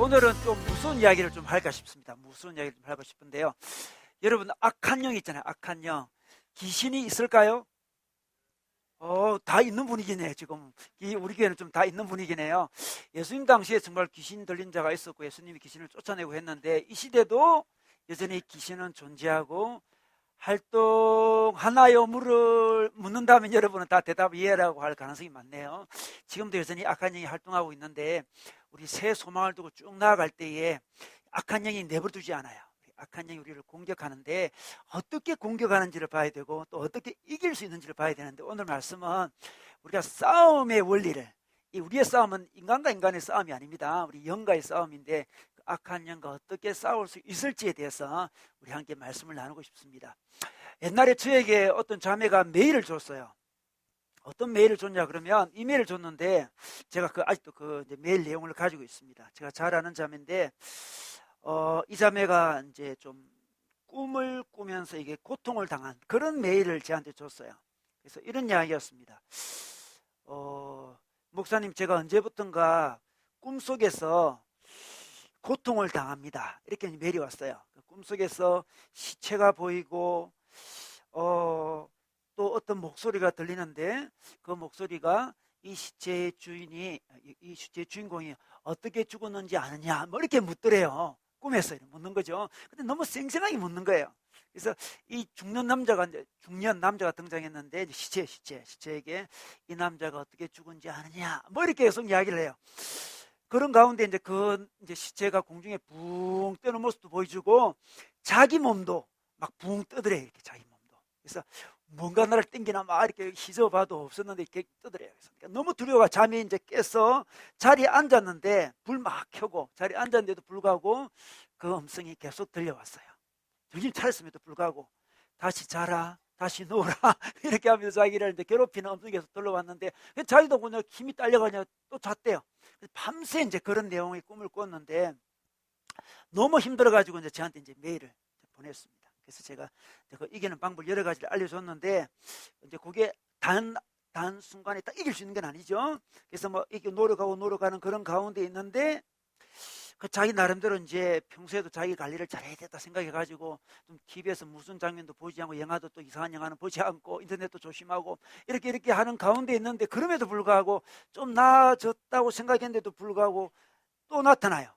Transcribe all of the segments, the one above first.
오늘은 좀 무서운 이야기를 좀 할까 싶습니다. 무서운 이야기를 좀 하고 싶은데요. 여러분, 악한 영 있잖아요. 악한 영. 귀신이 있을까요? 다 있는 분위기네, 지금. 우리 교회는 좀 다 있는 분위기네요. 예수님 당시에 정말 귀신 들린 자가 있었고, 예수님이 귀신을 쫓아내고 했는데, 이 시대도 여전히 귀신은 존재하고, 활동하나요? 물을 묻는다면 여러분은 다 대답 이해라고 할 가능성이 많네요. 지금도 여전히 악한 영이 활동하고 있는데, 우리 새 소망을 두고 쭉 나아갈 때에 악한 영이 내버려두지 않아요. 악한 영이 우리를 공격하는데 어떻게 공격하는지를 봐야 되고 또 어떻게 이길 수 있는지를 봐야 되는데, 오늘 말씀은 우리가 싸움의 원리를, 우리의 싸움은 인간과 인간의 싸움이 아닙니다. 우리 영과의 싸움인데 그 악한 영과 어떻게 싸울 수 있을지에 대해서 우리 함께 말씀을 나누고 싶습니다. 옛날에 저에게 어떤 자매가 메일을 줬어요. 어떤 메일을 줬냐 그러면, 이메일을 줬는데 제가 아직도 이제 메일 내용을 가지고 있습니다. 제가 잘 아는 자매인데 이 자매가 이제 좀 꿈을 꾸면서 이게 고통을 당한 그런 메일을 저한테 줬어요. 그래서 이런 이야기였습니다. 목사님, 제가 언제부턴가 꿈속에서 고통을 당합니다. 이렇게 메일이 왔어요. 꿈속에서 시체가 보이고 또 어떤 목소리가 들리는데, 그 목소리가 이 시체의 주인공이 어떻게 죽었는지 아느냐, 뭐 이렇게 묻더래요. 꿈에서 묻는 거죠. 근데 너무 생생하게 묻는 거예요. 그래서 이 중년 남자가 등장했는데, 시체에게 이 남자가 어떻게 죽은지 아느냐, 뭐 이렇게 계속 이야기를 해요. 그런 가운데 이제 시체가 공중에 붕 뜨는 모습도 보여주고 자기 몸도 막 붕 뜨더래, 이렇게 자기 몸도. 그래서 뭔가 나를 땡기나 막 이렇게 휘저어봐도 없었는데 이렇게 뜨더래요. 그러니까 너무 두려워. 잠이 이제 깨서 자리에 앉았는데 불 막 켜고 자리에 앉았는데도 불구하고 그 음성이 계속 들려왔어요. 정신 차렸음에도 불구하고 다시 자라, 다시 누워라 이렇게 하면서 자기를 이제 괴롭히는 음성이 계속 들려왔는데, 자기도 그냥 힘이 딸려가냐 또 잤대요. 밤새 이제 그런 내용의 꿈을 꿨는데 너무 힘들어가지고 이제 저한테 이제 메일을 보냈습니다. 그래서 제가 그 이기는 방법 여러 가지를 알려줬는데, 이제 그게 단 순간에 딱 이길 수 있는 건 아니죠. 그래서 뭐 이렇게 노력하는 그런 가운데 있는데, 그 자기 나름대로 이제 평소에도 자기 관리를 잘해야 겠다 생각해가지고 좀 TV에서 무슨 장면도 보지 않고, 영화도 또 이상한 영화는 보지 않고, 인터넷도 조심하고 이렇게 하는 가운데 있는데, 그럼에도 불구하고 좀 나아졌다고 생각했는데도 불구하고 또 나타나요.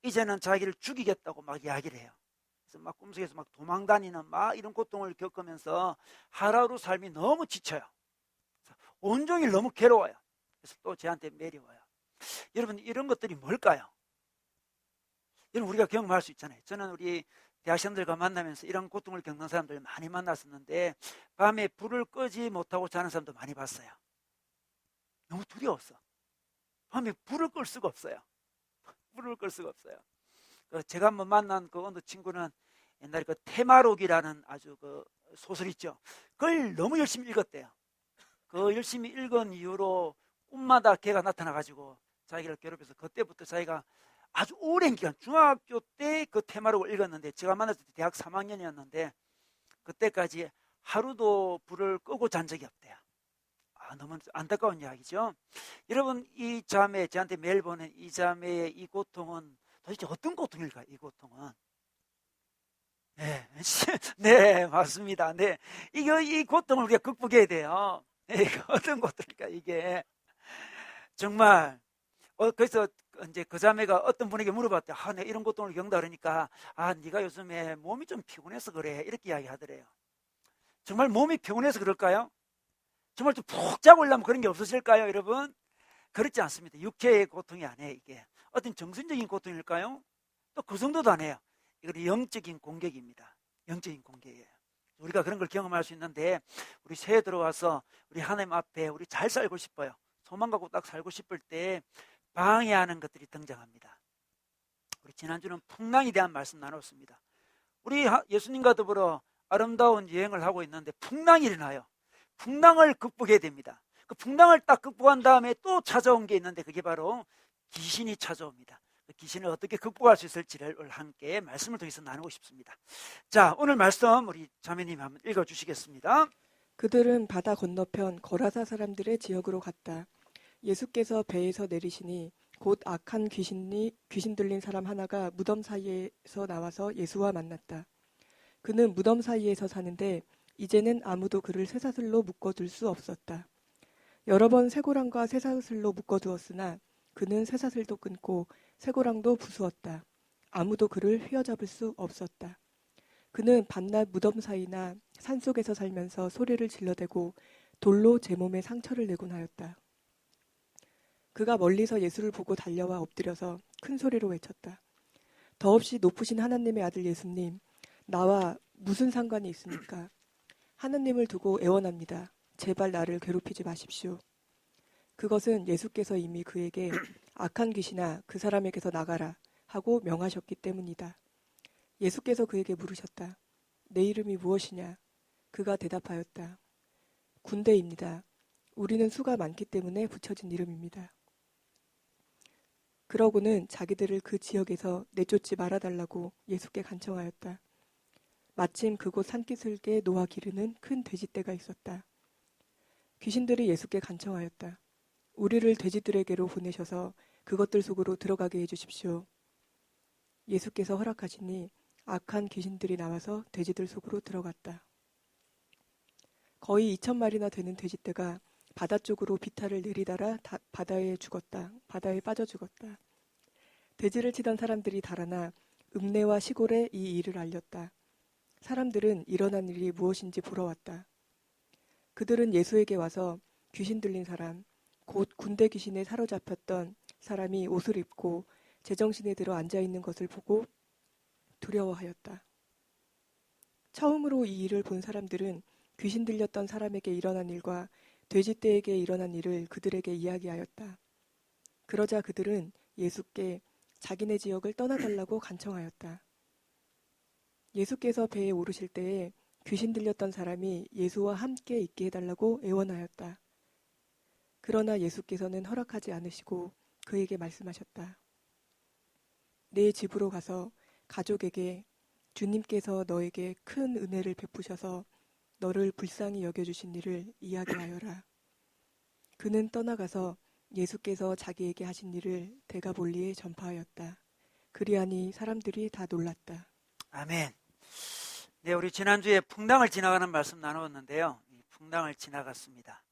이제는 자기를 죽이겠다고 막 이야기를 해요. 그래서 막 꿈속에서 막 도망다니는 막 이런 고통을 겪으면서 하루하루 삶이 너무 지쳐요. 온종일 너무 괴로워요. 그래서 또 저한테 메일이 와요. 여러분, 이런 것들이 뭘까요? 여러분, 우리가 경험할 수 있잖아요. 저는 우리 대학생들과 만나면서 이런 고통을 겪는 사람들 많이 만났었는데, 밤에 불을 끄지 못하고 자는 사람도 많이 봤어요. 너무 두려웠어. 밤에 불을 끌 수가 없어요. 불을 끌 수가 없어요. 제가 한번 만난 그 어느 친구는 옛날에 그 테마록이라는 아주 그 소설 있죠. 그걸 너무 열심히 읽었대요. 그 열심히 읽은 이후로 꿈마다 걔가 나타나가지고 자기를 괴롭혀서, 그때부터 자기가 아주 오랜 기간, 중학교 때 그 테마록을 읽었는데, 제가 만났을 때 대학 3학년이었는데 그때까지 하루도 불을 끄고 잔 적이 없대요. 너무 안타까운 이야기죠. 여러분, 이 자매, 저한테 메일 보낸 이 자매의 이 고통은 도대체 어떤 고통일까요? 이 고통은. 네, 맞습니다. 네, 이 고통을 우리가 극복해야 돼요. 이게 어떤 고통일까, 이게. 정말, 그래서 이제 그 자매가 어떤 분에게 물어봤대. 내가 이런 고통을 겪는다 그러니까, 네가 요즘에 몸이 좀 피곤해서 그래, 이렇게 이야기 하더래요. 정말 몸이 피곤해서 그럴까요? 정말 좀 푹 자고 일하면 그런 게 없어질까요, 여러분? 그렇지 않습니다. 육체의 고통이 아니에요, 이게. 어떤 정신적인 고통일까요? 또 그 정도도 아니에요. 이건 영적인 공격입니다. 영적인 공격이에요. 우리가 그런 걸 경험할 수 있는데, 우리 새해 들어와서 우리 하나님 앞에 우리 잘 살고 싶어요. 소망 갖고 딱 살고 싶을 때 방해하는 것들이 등장합니다. 우리 지난주는 풍랑에 대한 말씀 나눴습니다. 우리 예수님과 더불어 아름다운 여행을 하고 있는데 풍랑이 일어나요. 풍랑을 극복해야 됩니다. 그 풍랑을 딱 극복한 다음에 또 찾아온 게 있는데, 그게 바로 귀신이 찾아옵니다. 그 귀신을 어떻게 극복할 수 있을지를 함께 말씀을 통해서 나누고 싶습니다. 자, 오늘 말씀 우리 자매님이 한번 읽어주시겠습니다. 그들은 바다 건너편 거라사 사람들의 지역으로 갔다. 예수께서 배에서 내리시니 곧 악한 귀신 들린 사람 하나가 무덤 사이에서 나와서 예수와 만났다. 그는 무덤 사이에서 사는데 이제는 아무도 그를 쇠사슬로 묶어둘 수 없었다. 여러 번 쇠고랑과 쇠사슬로 묶어두었으나 그는 쇠사슬도 끊고 쇠고랑도 부수었다. 아무도 그를 휘어잡을 수 없었다. 그는 밤낮 무덤 사이나 산속에서 살면서 소리를 질러대고 돌로 제 몸에 상처를 내곤 하였다. 그가 멀리서 예수를 보고 달려와 엎드려서 큰 소리로 외쳤다. 더없이 높으신 하나님의 아들 예수님, 나와 무슨 상관이 있습니까? 하느님을 두고 애원합니다. 제발 나를 괴롭히지 마십시오. 그것은 예수께서 이미 그에게 악한 귀신아 그 사람에게서 나가라 하고 명하셨기 때문이다. 예수께서 그에게 물으셨다. 내 이름이 무엇이냐? 그가 대답하였다. 군대입니다. 우리는 수가 많기 때문에 붙여진 이름입니다. 그러고는 자기들을 그 지역에서 내쫓지 말아달라고 예수께 간청하였다. 마침 그곳 산기슭에 노아 기르는 큰 돼지떼가 있었다. 귀신들이 예수께 간청하였다. 우리를 돼지들에게로 보내셔서 그것들 속으로 들어가게 해주십시오. 예수께서 허락하시니 악한 귀신들이 나와서 돼지들 속으로 들어갔다. 거의 2,000마리나 되는 돼지떼가 바다 쪽으로 비탈을 내리달아 바다에 빠져 죽었다. 돼지를 치던 사람들이 달아나 읍내와 시골에 이 일을 알렸다. 사람들은 일어난 일이 무엇인지 보러 왔다. 그들은 예수에게 와서 귀신 들린 사람, 곧 군대 귀신에 사로잡혔던 사람이 옷을 입고 제정신에 들어 앉아있는 것을 보고 두려워하였다. 처음으로 이 일을 본 사람들은 귀신 들렸던 사람에게 일어난 일과 돼지떼에게 일어난 일을 그들에게 이야기하였다. 그러자 그들은 예수께 자기네 지역을 떠나달라고 간청하였다. 예수께서 배에 오르실 때에 귀신 들렸던 사람이 예수와 함께 있게 해달라고 애원하였다. 그러나 예수께서는 허락하지 않으시고 그에게 말씀하셨다. 내 집으로 가서 가족에게 주님께서 너에게 큰 은혜를 베푸셔서 너를 불쌍히 여겨주신 일을 이야기하여라. 그는 떠나가서 예수께서 자기에게 하신 일을 데가볼리에 전파하였다. 그리하니 사람들이 다 놀랐다. 아멘. 네, 우리 지난주에 풍랑을 지나가는 말씀 나누었는데요. 풍랑을 지나갔습니다.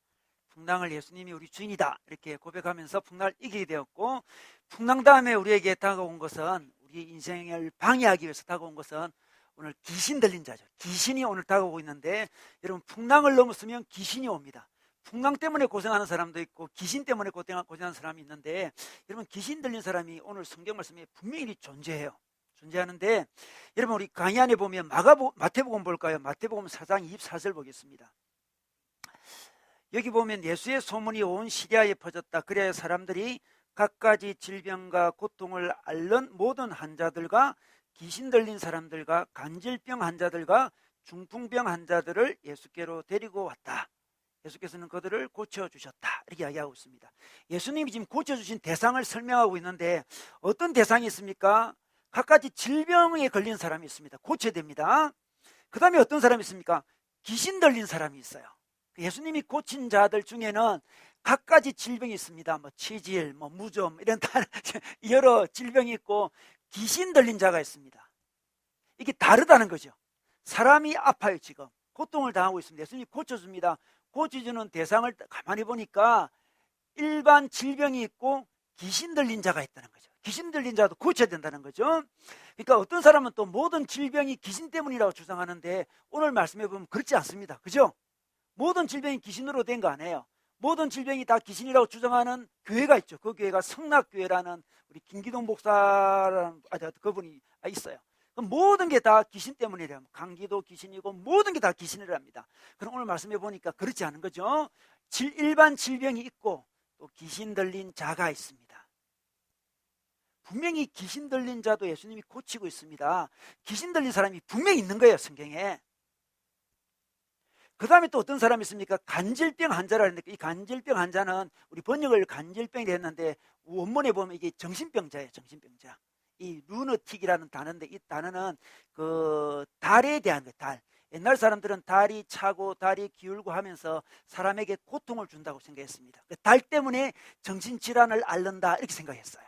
풍랑을 예수님이 우리 주인이다 이렇게 고백하면서 풍랑을 이기게 되었고, 풍랑 다음에 우리에게 다가온 것은, 우리 인생을 방해하기 위해서 다가온 것은 오늘 귀신 들린 자죠. 귀신이 오늘 다가오고 있는데, 여러분 풍랑을 넘었으면 귀신이 옵니다. 풍랑 때문에 고생하는 사람도 있고 귀신 때문에 고생하는 사람이 있는데, 여러분 귀신 들린 사람이 오늘 성경 말씀에 분명히 존재하는데, 여러분 우리 강의 안에 보면 마태복음 볼까요? 마태복음 4장 24절 보겠습니다. 여기 보면 예수의 소문이 온 시리아에 퍼졌다. 그래야 사람들이 갖가지 질병과 고통을 앓는 모든 환자들과 귀신 들린 사람들과 간질병 환자들과 중풍병 환자들을 예수께로 데리고 왔다. 예수께서는 그들을 고쳐주셨다. 이렇게 이야기하고 있습니다. 예수님이 지금 고쳐주신 대상을 설명하고 있는데, 어떤 대상이 있습니까? 갖가지 질병에 걸린 사람이 있습니다. 고쳐야 됩니다. 그 다음에 어떤 사람이 있습니까? 귀신 들린 사람이 있어요. 예수님이 고친 자들 중에는 갖가지 질병이 있습니다. 치질, 무좀 이런 여러 질병이 있고 귀신 들린 자가 있습니다. 이게 다르다는 거죠. 사람이 아파요. 지금 고통을 당하고 있습니다. 예수님이 고쳐줍니다. 고쳐주는 대상을 가만히 보니까 일반 질병이 있고 귀신 들린 자가 있다는 거죠. 귀신 들린 자도 고쳐야 된다는 거죠. 그러니까 어떤 사람은 또 모든 질병이 귀신 때문이라고 주장하는데, 오늘 말씀해 보면 그렇지 않습니다. 그죠? 모든 질병이 귀신으로 된 거 아니에요. 모든 질병이 다 귀신이라고 주장하는 교회가 있죠. 그 교회가 성락교회라는 우리 김기동 목사라는 그분이 있어요. 모든 게 다 귀신 때문이래요. 감기도 귀신이고 모든 게 다 귀신이랍니다. 그럼 오늘 말씀해 보니까 그렇지 않은 거죠. 일반 질병이 있고 또 귀신 들린 자가 있습니다. 분명히 귀신 들린 자도 예수님이 고치고 있습니다. 귀신 들린 사람이 분명히 있는 거예요, 성경에. 그 다음에 또 어떤 사람이 있습니까? 간질병 환자라 했는데, 이 간질병 환자는 우리 번역을 간질병이 했는데 원문에 보면 이게 정신병자예요. 정신병자. 이 루너틱이라는 단어인데, 이 단어는 그 달에 대한 거예요. 달. 옛날 사람들은 달이 차고 달이 기울고 하면서 사람에게 고통을 준다고 생각했습니다. 달 때문에 정신질환을 앓는다 이렇게 생각했어요.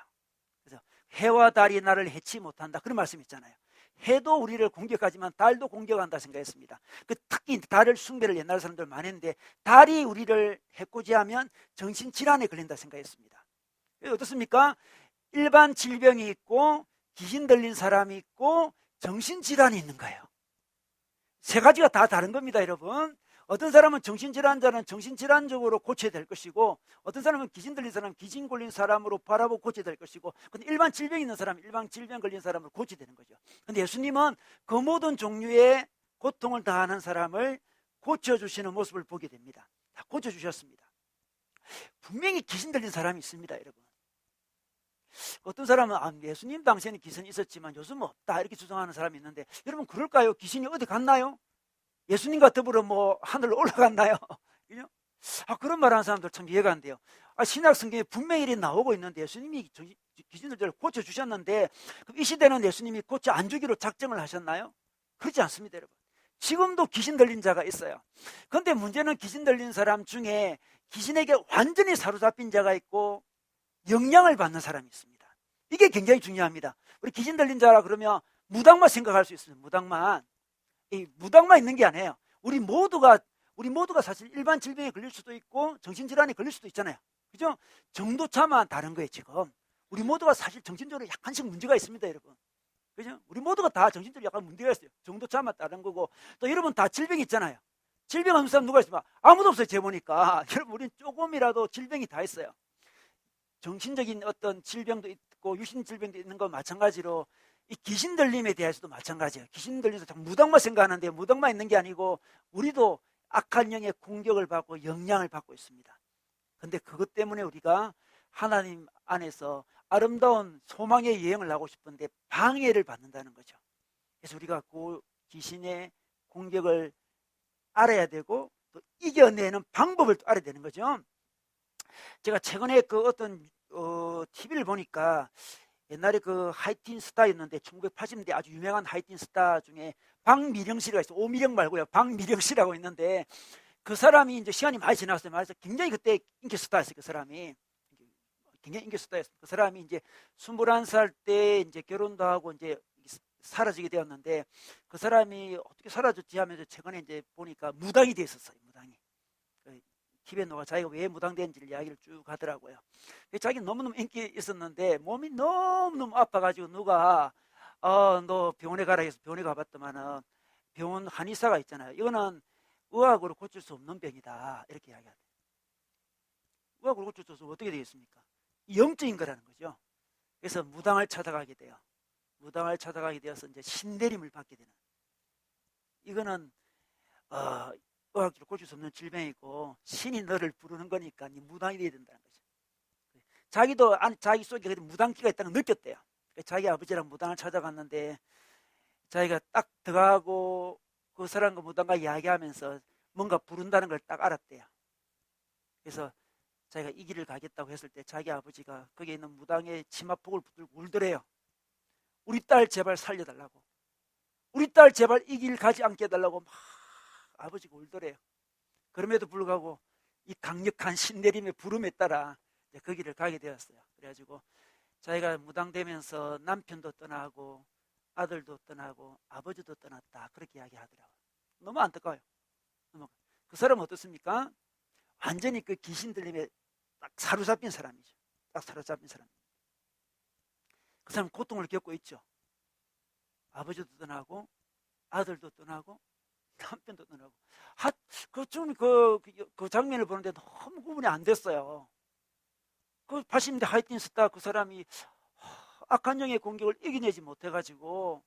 해와 달이 나를 해치 못한다. 그런 말씀 있잖아요. 해도 우리를 공격하지만 달도 공격한다 생각했습니다. 특히 달을 숭배를 옛날 사람들 많이 했는데 달이 우리를 해코지하면 정신질환에 걸린다 생각했습니다. 어떻습니까? 일반 질병이 있고 귀신 들린 사람이 있고 정신질환이 있는 거예요. 세 가지가 다 다른 겁니다, 여러분. 어떤 사람은 정신질환자는 정신질환적으로 고쳐야 될 것이고, 어떤 사람은 귀신 들린 사람, 귀신 걸린 사람으로 바라보고 고쳐야 될 것이고, 근데 일반 질병 있는 사람, 일반 질병 걸린 사람으로 고쳐야 되는 거죠. 근데 예수님은 그 모든 종류의 고통을 당하는 사람을 고쳐주시는 모습을 보게 됩니다. 다 고쳐주셨습니다. 분명히 귀신 들린 사람이 있습니다, 여러분. 어떤 사람은 예수님 당시에는 귀신이 있었지만 요즘은 없다 이렇게 주장하는 사람이 있는데, 여러분 그럴까요? 귀신이 어디 갔나요? 예수님과 더불어 하늘로 올라갔나요? 그죠? 그런 말 하는 사람들 참 이해가 안 돼요. 신약 성경에 분명히 이렇게 나오고 있는데 예수님이 귀신들을 고쳐주셨는데, 그럼 이 시대는 예수님이 고쳐 안 주기로 작정을 하셨나요? 그렇지 않습니다, 여러분. 지금도 귀신 들린 자가 있어요. 그런데 문제는 귀신 들린 사람 중에 귀신에게 완전히 사로잡힌 자가 있고 영향을 받는 사람이 있습니다. 이게 굉장히 중요합니다. 우리 귀신 들린 자라 그러면 무당만 생각할 수 있습니다. 무당만. 이 무당만 있는 게 아니에요. 우리 모두가 사실 일반 질병에 걸릴 수도 있고 정신질환에 걸릴 수도 있잖아요. 그죠? 정도차만 다른 거예요, 지금. 우리 모두가 사실 정신적으로 약간씩 문제가 있습니다, 여러분. 그죠? 우리 모두가 다 정신적으로 약간 문제가 있어요. 정도차만 다른 거고. 또 여러분 다 질병이 있잖아요. 질병 없는 사람 누가 있습니까? 아무도 없어요, 제 보니까. 여러분, 우리는 조금이라도 질병이 다 있어요. 정신적인 어떤 질병도 있고 유신 질병도 있는 거 마찬가지로 이 귀신 들림에 대해서도 마찬가지예요. 귀신 들려서 무당만 생각하는데 무당만 있는 게 아니고 우리도 악한 영의 공격을 받고 영향을 받고 있습니다. 그런데 그것 때문에 우리가 하나님 안에서 아름다운 소망의 여행을 하고 싶은데 방해를 받는다는 거죠. 그래서 우리가 그 귀신의 공격을 알아야 되고 또 이겨내는 방법을 또 알아야 되는 거죠. 제가 최근에 그 어떤 TV를 보니까 옛날에 그 하이틴 스타였는데 1980년대 아주 유명한 하이틴 스타 중에 박미령 씨가 있어요. 오미령 말고요. 박미령 씨라고 있는데 그 사람이 이제 시간이 많이 지났어요. 말해서 굉장히 그때 인기 스타였어요. 그 사람이 굉장히 인기 스타였어요. 그 사람이 이제 21살 때 이제 결혼도 하고 이제 사라지게 되었는데 그 사람이 어떻게 사라졌지 하면서 최근에 이제 보니까 무당이 돼 있었어요. 무당이. TV에 나와 자기가 왜 무당된지를 이야기를 쭉 하더라고요. 자기는 너무너무 인기 있었는데 몸이 너무너무 아파가지고 누가 너 병원에 가라 해서 병원에 가봤더만은 병원 한의사가 있잖아요. 이거는 의학으로 고칠 수 없는 병이다 이렇게 이야기하대요. 의학으로 고칠 수 없으면 어떻게 되겠습니까? 영적인 거라는 거죠. 그래서 무당을 찾아가게 돼요. 무당을 찾아가게 되어서 이제 신내림을 받게 되는. 이거는 의학적으로 고칠 수 없는 질병이고 신이 너를 부르는 거니까 네 무당이 돼야 된다는 거죠. 자기도 자기 속에 무당기가 있다는 걸 느꼈대요. 자기 아버지랑 무당을 찾아갔는데 자기가 딱 들어가고 그 사람과 무당과 이야기하면서 뭔가 부른다는 걸 딱 알았대요. 그래서 자기가 이 길을 가겠다고 했을 때 자기 아버지가 거기에 있는 무당의 치마폭을 붙들고 울더래요. 우리 딸 제발 살려달라고. 우리 딸 제발 이 길 가지 않게 해달라고 막 아버지가 울더래요. 그럼에도 불구하고 이 강력한 신내림의 부름에 따라 그 길을 가게 되었어요. 그래가지고 자기가 무당되면서 남편도 떠나고 아들도 떠나고 아버지도 떠났다 그렇게 이야기하더라고요. 너무 안타까워요. 그 사람은 어떻습니까? 완전히 그 귀신 들림에 딱 사로잡힌 사람이죠. 딱 사로잡힌 사람. 그 사람은 고통을 겪고 있죠. 아버지도 떠나고 아들도 떠나고 남편도 떠나고. 그 장면을 보는데 너무 구분이 안 됐어요. 그 80년대 하이틴 스타 그 사람이 악한 영의 공격을 이겨내지 못해가지고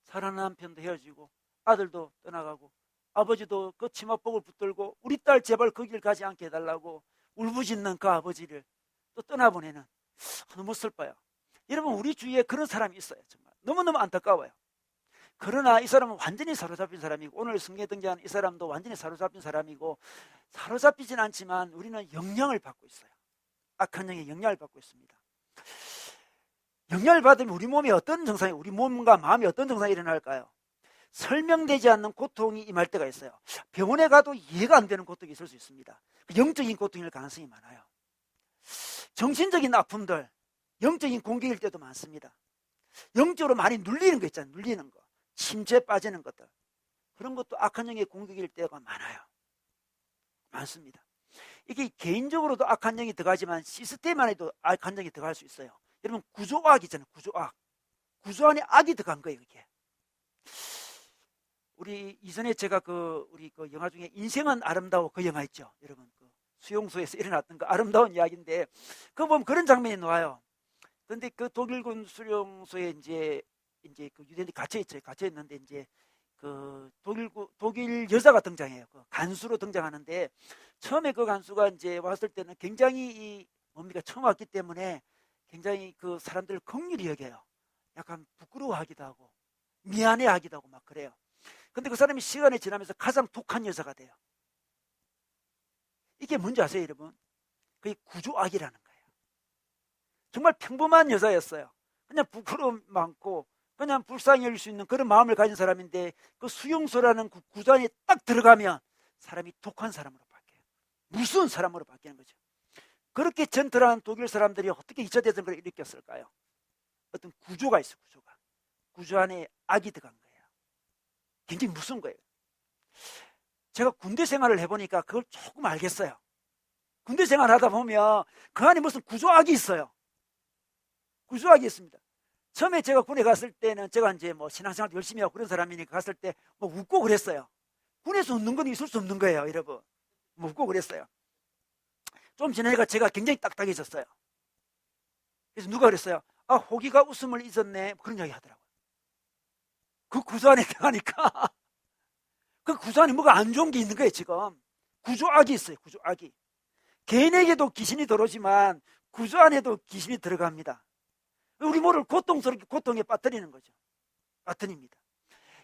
사랑하는 남편도 헤어지고 아들도 떠나가고 아버지도 그 치마복을 붙들고 우리 딸 제발 그 길 가지 않게 해달라고 울부짖는 그 아버지를 또 떠나보내는. 너무 슬퍼요. 여러분 우리 주위에 그런 사람이 있어요. 정말 너무너무 안타까워요. 그러나 이 사람은 완전히 사로잡힌 사람이고 오늘 성경에 등장하는 이 사람도 완전히 사로잡힌 사람이고 사로잡히진 않지만 우리는 영향을 받고 있어요. 악한 영의 영향을 받고 있습니다. 영향을 받으면 우리 몸에 어떤 증상이, 우리 몸과 마음에 어떤 증상이 일어날까요? 설명되지 않는 고통이 임할 때가 있어요. 병원에 가도 이해가 안 되는 고통이 있을 수 있습니다. 영적인 고통일 가능성이 많아요. 정신적인 아픔들, 영적인 공격일 때도 많습니다. 영적으로 많이 눌리는 거 있잖아요. 눌리는 거. 침체에 빠지는 것들. 그런 것도 악한 영의 공격일 때가 많아요. 많습니다. 이게 개인적으로도 악한 영이 들어가지만 시스템 안에도 악한 영이 들어갈 수 있어요. 여러분 구조악 있잖아요. 구조악. 구조 안에 악이 들어간 거예요. 그게. 우리 이전에 제가 우리 영화 중에 인생은 아름다워 그 영화 있죠. 여러분 수용소에서 일어났던 그 아름다운 이야기인데 그거 보면 그런 장면이 나와요. 그런데 그 독일군 수용소에 이제 그 유대인들이 갇혀 있어요. 갇혀 있는데 이제 그 독일 여자가 등장해요. 그 간수로 등장하는데 처음에 그 간수가 이제 왔을 때는 굉장히 뭡니까 처음 왔기 때문에 굉장히 그 사람들을 긍휼히 여겨요. 약간 부끄러워하기도 하고 미안해하기도 하고 막 그래요. 근데 그 사람이 시간이 지나면서 가장 독한 여자가 돼요. 이게 뭔지 아세요, 여러분? 그게 구조악이라는 거예요. 정말 평범한 여자였어요. 그냥 부끄러움 많고 그냥 불쌍히 여길 수 있는 그런 마음을 가진 사람인데 그 수용소라는 그 구조 안에 딱 들어가면 사람이 독한 사람으로 바뀌어요. 무서운 사람으로 바뀌는 거죠. 그렇게 전투한 독일 사람들이 어떻게 2차 대전을 일으켰을까요? 어떤 구조가 있어요. 구조 안에 악이 들어간 거예요. 굉장히 무서운 거예요. 제가 군대 생활을 해보니까 그걸 조금 알겠어요. 군대 생활을 하다 보면 그 안에 무슨 구조악이 있어요. 구조악이 있습니다. 처음에 제가 군에 갔을 때는 제가 이제 뭐 신앙생활 열심히 하고 그런 사람이니까 갔을 때 뭐 웃고 그랬어요. 군에서 웃는 건 있을 수 없는 거예요, 여러분. 뭐 웃고 그랬어요. 좀 지나니까 제가 굉장히 딱딱해졌어요. 그래서 누가 그랬어요? 아, 호기가 웃음을 잊었네. 그런 이야기 하더라고요. 그 구조 안에 들어가니까 그 구조 안에 뭐가 안 좋은 게 있는 거예요, 지금. 구조악이 있어요, 구조악이. 개인에게도 귀신이 들어오지만 구조 안에도 귀신이 들어갑니다. 우리 모를 고통스럽게 고통에 빠뜨리는 거죠. 빠뜨립니다.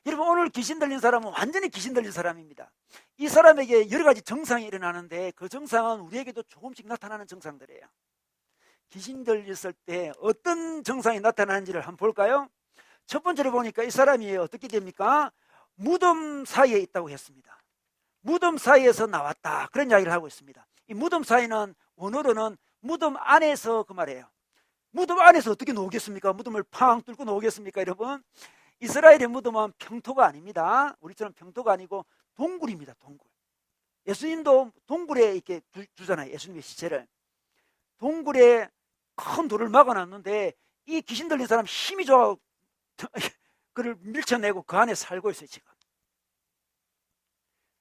여러분 오늘 귀신 들린 사람은 완전히 귀신 들린 사람입니다. 이 사람에게 여러 가지 증상이 일어나는데 그 증상은 우리에게도 조금씩 나타나는 증상들이에요. 귀신 들렸을 때 어떤 증상이 나타나는지를 한번 볼까요? 첫 번째로 보니까 이 사람이 어떻게 됩니까? 무덤 사이에 있다고 했습니다. 무덤 사이에서 나왔다. 그런 이야기를 하고 있습니다. 이 무덤 사이는 원어로는 무덤 안에서 그 말이에요. 무덤 안에서 어떻게 나오겠습니까? 무덤을 팡 뚫고 나오겠습니까, 여러분? 이스라엘의 무덤은 평토가 아닙니다. 우리처럼 평토가 아니고 동굴입니다, 동굴. 예수님도 동굴에 이렇게 두잖아요, 예수님의 시체를. 동굴에 큰 돌을 막아놨는데 이 귀신 들린 사람 힘이 좋아 그를 밀쳐내고 그 안에 살고 있어요, 지금.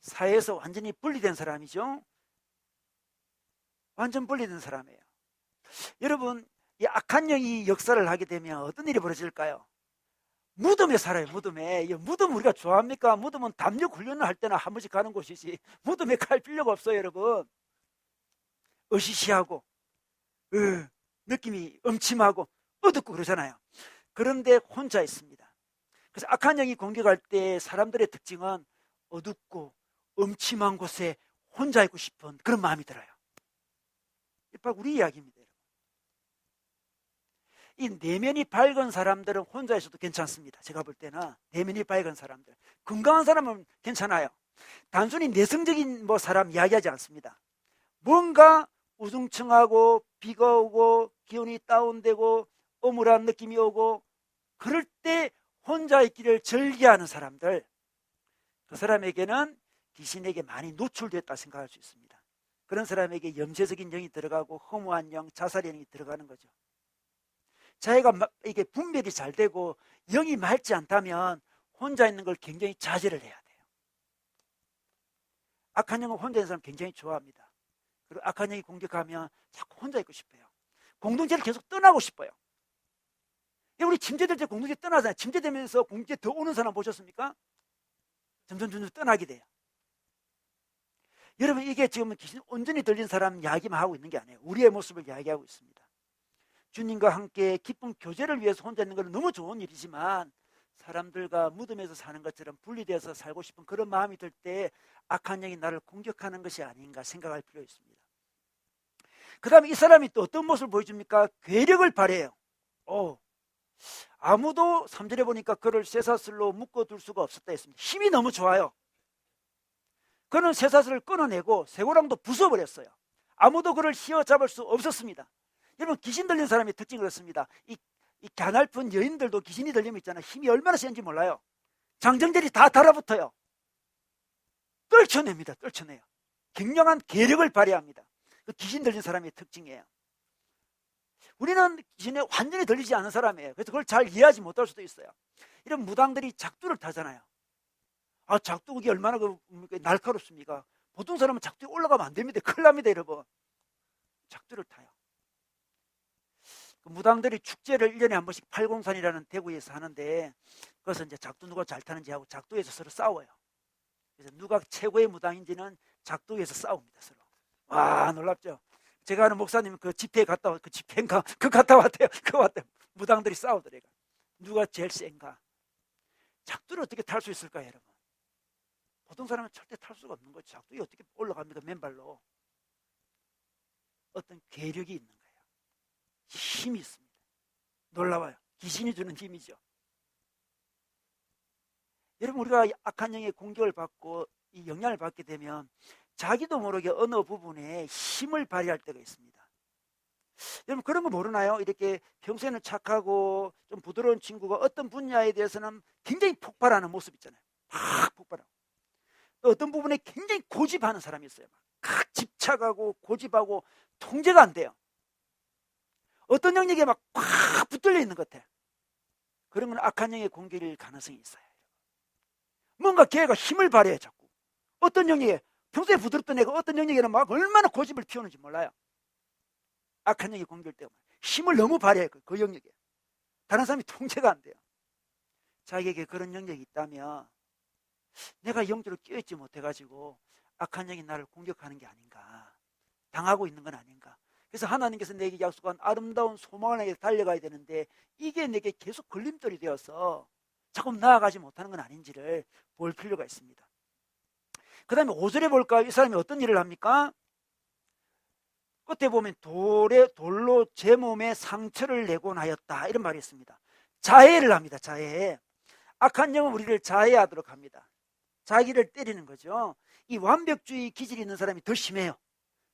사회에서 완전히 분리된 사람이죠. 완전 분리된 사람이에요. 여러분, 이 악한 영이 역사를 하게 되면 어떤 일이 벌어질까요? 무덤에 살아요, 무덤에. 무덤 우리가 좋아합니까? 무덤은 담력 훈련을 할 때나 한 번씩 가는 곳이지. 무덤에 갈 필요가 없어요, 여러분. 으시시하고, 느낌이 음침하고, 어둡고 그러잖아요. 그런데 혼자 있습니다. 그래서 악한 영이 공격할 때 사람들의 특징은 어둡고, 음침한 곳에 혼자 있고 싶은 그런 마음이 들어요. 바로 우리 이야기입니다. 이 내면이 밝은 사람들은 혼자 있어도 괜찮습니다. 제가 볼 때는 내면이 밝은 사람들, 건강한 사람은 괜찮아요. 단순히 내성적인 사람 이야기하지 않습니다. 뭔가 우중충하고 비가 오고 기온이 다운되고 어물한 느낌이 오고 그럴 때 혼자 있기를 즐겨하는 사람들, 그 사람에게는 귀신에게 많이 노출됐다 생각할 수 있습니다. 그런 사람에게 염세적인 영이 들어가고 허무한 영, 자살의 영이 들어가는 거죠. 자기가 이게 분별이 잘 되고 영이 맑지 않다면 혼자 있는 걸 굉장히 자제를 해야 돼요. 악한 영은 혼자 있는 사람 굉장히 좋아합니다. 그리고 악한 영이 공격하면 자꾸 혼자 있고 싶어요. 공동체를 계속 떠나고 싶어요. 우리 침체될 때 공동체 떠나잖아요. 침체되면서 공동체 더 오는 사람 보셨습니까? 점점 떠나게 돼요. 여러분, 이게 지금 귀신 온전히 들린 사람 이야기만 하고 있는 게 아니에요. 우리의 모습을 이야기하고 있습니다. 주님과 함께 기쁜 교제를 위해서 혼자 있는 건 너무 좋은 일이지만 사람들과 무덤에서 사는 것처럼 분리되어서 살고 싶은 그런 마음이 들 때 악한 영이 나를 공격하는 것이 아닌가 생각할 필요가 있습니다. 그 다음에 이 사람이 또 어떤 모습을 보여줍니까? 괴력을 발휘해요. 아무도 3절에 보니까 그를 쇠사슬로 묶어둘 수가 없었다 했습니다. 힘이 너무 좋아요. 그는 쇠사슬을 끊어내고 쇠고랑도 부숴버렸어요. 아무도 그를 휘어잡을 수 없었습니다. 여러분, 귀신 들린 사람의 특징이 그렇습니다. 이 가냘픈 여인들도 귀신이 들리면 있잖아요. 힘이 얼마나 센지 몰라요. 장정들이 다 달아붙어요. 떨쳐냅니다. 떨쳐내요. 굉장한 계력을 발휘합니다. 그 귀신 들린 사람의 특징이에요. 우리는 귀신에 완전히 들리지 않은 사람이에요. 그래서 그걸 잘 이해하지 못할 수도 있어요. 이런 무당들이 작두를 타잖아요. 아, 작두기 얼마나 날카롭습니까? 보통 사람은 작두에 올라가면 안 됩니다. 큰일 납니다, 여러분. 작두를 타요. 그 무당들이 축제를 1년에 한 번씩 팔공산이라는 대구에서 하는데, 그것은 이제 작두 누가 잘 타는지 하고 작두에서 서로 싸워요. 그래서 누가 최고의 무당인지는 작두에서 싸웁니다, 서로. 와, 놀랍죠? 제가 아는 목사님 그 집회에 갔다 왔, 그 집회인가? 그 갔다 왔대요. 그 왔대요. 무당들이 싸우더래요. 누가 제일 센가? 작두를 어떻게 탈 수 있을까요, 여러분? 보통 사람은 절대 탈 수가 없는 거죠. 작두에 어떻게 올라갑니까, 맨발로? 어떤 괴력이 있는 거예요. 힘이 있습니다. 놀라워요. 귀신이 주는 힘이죠. 여러분, 우리가 악한 영의 공격을 받고 이 영향을 받게 되면 자기도 모르게 어느 부분에 힘을 발휘할 때가 있습니다. 여러분, 그런 거 모르나요? 이렇게 평소에는 착하고 좀 부드러운 친구가 어떤 분야에 대해서는 굉장히 폭발하는 모습 있잖아요. 막 폭발하고. 또 어떤 부분에 굉장히 고집하는 사람이 있어요. 막 집착하고 고집하고 통제가 안 돼요. 어떤 영역에 막 꽉 붙들려 있는 것 같아. 그런 건 악한 영의 공격일 가능성이 있어요. 뭔가 걔가 힘을 발휘해 자꾸. 어떤 영역에 평소에 부드럽던 애가 어떤 영역에는 막 얼마나 고집을 피우는지 몰라요. 악한 영의 공격일 때문에 힘을 너무 발휘해 그 영역에. 다른 사람이 통제가 안 돼요. 자기에게 그런 영역이 있다면 내가 영적으로 끼어있지 못해가지고 악한 영이 나를 공격하는 게 아닌가, 당하고 있는 건 아닌가. 그래서 하나님께서 내게 약속한 아름다운 소망을 향해 달려가야 되는데 이게 내게 계속 걸림돌이 되어서 조금 나아가지 못하는 건 아닌지를 볼 필요가 있습니다. 그 다음에 5절에 볼까요? 이 사람이 어떤 일을 합니까? 끝에 보면 돌로 제 몸에 상처를 내곤 하였다, 이런 말이 있습니다. 자해를 합니다. 자해. 악한 영은 우리를 자해하도록 합니다. 자기를 때리는 거죠. 이 완벽주의 기질이 있는 사람이 더 심해요.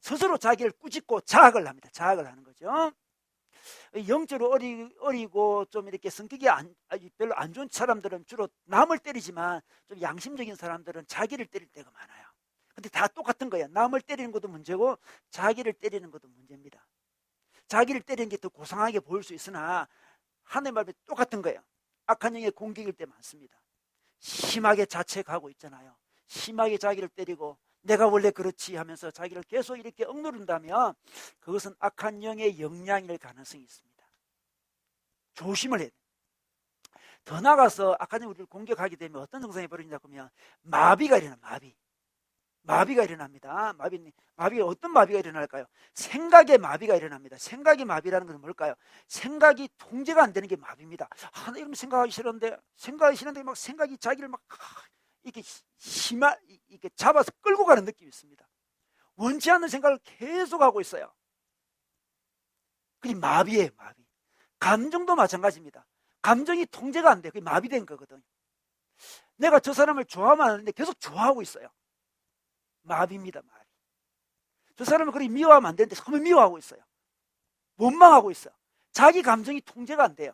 스스로 자기를 꾸짖고 자학을 합니다. 자학을 하는 거죠. 영적으로 어리고 좀 이렇게 성격이 별로 안 좋은 사람들은 주로 남을 때리지만 좀 양심적인 사람들은 자기를 때릴 때가 많아요. 근데 다 똑같은 거예요. 남을 때리는 것도 문제고 자기를 때리는 것도 문제입니다. 자기를 때리는 게 더 고상하게 보일 수 있으나 하나님 말에 똑같은 거예요. 악한 영의 공격일 때 많습니다. 심하게 자책하고 있잖아요. 심하게 자기를 때리고 내가 원래 그렇지 하면서 자기를 계속 이렇게 억누른다면 그것은 악한 영의 영향일 가능성이 있습니다. 조심을 해야 돼요. 더 나아가서 악한 영이 우리를 공격하게 되면 어떤 증상이 벌어지냐고 하면 마비가 일어나. 마비가 일어납니다. 마비가 어떤 마비가 일어날까요? 생각의 마비가 일어납니다. 생각의 마비라는 것은 뭘까요? 생각이 통제가 안 되는 게 마비입니다. 나 이러면 생각하기 싫은데 막 생각이 자기를 막 이렇게 이렇게 잡아서 끌고 가는 느낌이 있습니다. 원치 않는 생각을 계속 하고 있어요. 그게 마비예요, 마비. 감정도 마찬가지입니다. 감정이 통제가 안 돼요. 그게 마비된 거거든요. 내가 저 사람을 좋아하면 하는데 계속 좋아하고 있어요. 마비입니다, 마비. 저 사람을 그렇게 미워하면 안 되는데 정말 미워하고 있어요. 원망하고 있어요. 자기 감정이 통제가 안 돼요.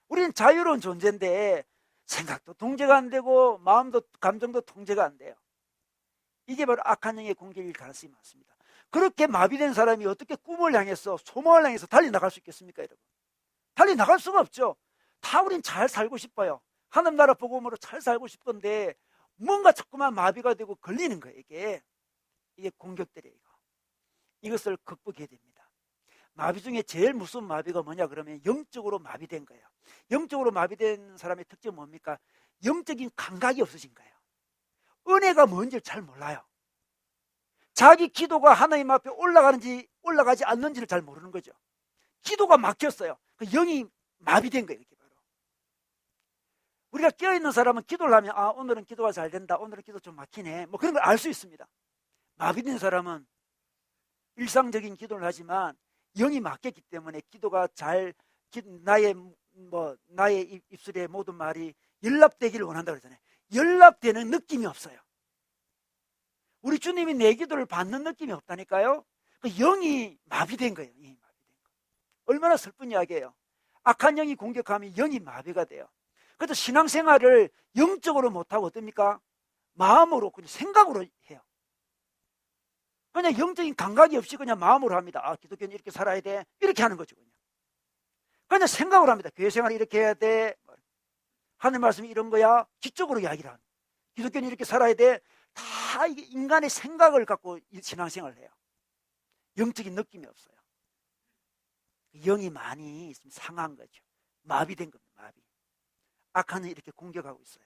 우리는 자유로운 존재인데 생각도 통제가 안 되고 마음도 감정도 통제가 안 돼요. 이게 바로 악한 영의 공격일 가능성이 많습니다. 그렇게 마비된 사람이 어떻게 꿈을 향해서 소망을 향해서 달려나갈 수 있겠습니까, 여러분? 달려나갈 수가 없죠. 다 우린 잘 살고 싶어요. 하나님 나라 복음으로 잘 살고 싶은데 뭔가 자꾸만 마비가 되고 걸리는 거예요. 이게 공격들이에요. 이것을 극복해야 됩니다. 마비 중에 제일 무서운 마비가 뭐냐 그러면 영적으로 마비된 거예요. 영적으로 마비된 사람의 특징은 뭡니까? 영적인 감각이 없어진 거예요. 은혜가 뭔지를 잘 몰라요. 자기 기도가 하나님 앞에 올라가지 않는지를 잘 모르는 거죠. 기도가 막혔어요. 그 영이 마비된 거예요. 이렇게 바로. 우리가 깨어있는 사람은 기도를 하면 오늘은 기도가 잘 된다, 오늘은 기도 좀 막히네, 뭐 그런 걸 알 수 있습니다. 마비된 사람은 일상적인 기도를 하지만 영이 막혔기 때문에 기도가 나의 입술의 모든 말이 연락되기를 원한다고 그러잖아요. 연락되는 느낌이 없어요. 우리 주님이 내 기도를 받는 느낌이 없다니까요. 그 영이 마비된 거예요. 영이 마비된 거. 얼마나 슬픈 이야기예요. 악한 영이 공격하면 영이 마비가 돼요. 그래서 신앙생활을 영적으로 못하고 어떻습니까? 마음으로, 그냥 생각으로 해요. 그냥 영적인 감각이 없이 그냥 마음으로 합니다. 아, 기독교는 이렇게 살아야 돼. 이렇게 하는 거죠. 그냥 생각으로 합니다. 교회 생활을 이렇게 해야 돼. 하늘 말씀이 이런 거야. 지적으로 이야기를 합니다. 기독교는 이렇게 살아야 돼. 다 이게 인간의 생각을 갖고 신앙생활을 해요. 영적인 느낌이 없어요. 영이 많이 있으면 상한 거죠. 마비된 겁니다. 마비. 악한은 이렇게 공격하고 있어요.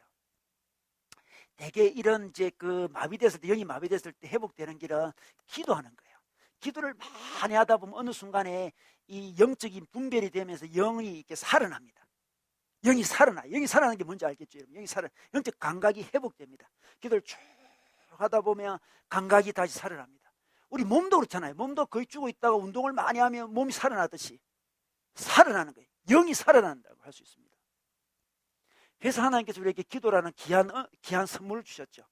대개 이런 이제 그 마비됐을 때, 영이 마비됐을 때 회복되는 길은 기도하는 거예요. 기도를 많이 하다 보면 어느 순간에 이 영적인 분별이 되면서 영이 이렇게 살아납니다. 영이 살아나. 영이 살아나는 게 뭔지 알겠죠? 영이 영적 감각이 회복됩니다. 기도를 쭉 하다 보면 감각이 다시 살아납니다. 우리 몸도 그렇잖아요. 몸도 거의 죽어 있다가 운동을 많이 하면 몸이 살아나듯이 살아나는 거예요. 영이 살아난다고 할 수 있습니다. 그래서 하나님께서 우리에게 기도라는 귀한 선물을 주셨죠.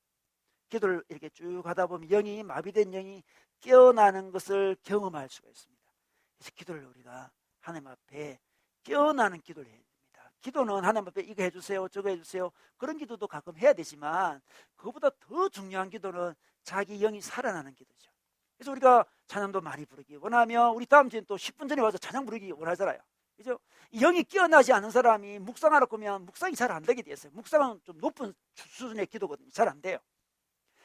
기도를 이렇게 쭉 하다 보면 영이, 마비된 영이 깨어나는 것을 경험할 수가 있습니다. 그래서 기도를 우리가 하나님 앞에 깨어나는 기도를 해야 됩니다. 기도는 하나님 앞에 이거 해주세요, 저거 해주세요, 그런 기도도 가끔 해야 되지만 그것보다 더 중요한 기도는 자기 영이 살아나는 기도죠. 그래서 우리가 찬양도 많이 부르기 원하며 우리 다음 주에 또 10분 전에 와서 찬양 부르기 원하잖아요. 그죠? 영이 깨어나지 않은 사람이 묵상하라고 하면 묵상이 잘 안 되게 돼 있어요. 묵상은 좀 높은 수준의 기도거든요. 잘 안 돼요.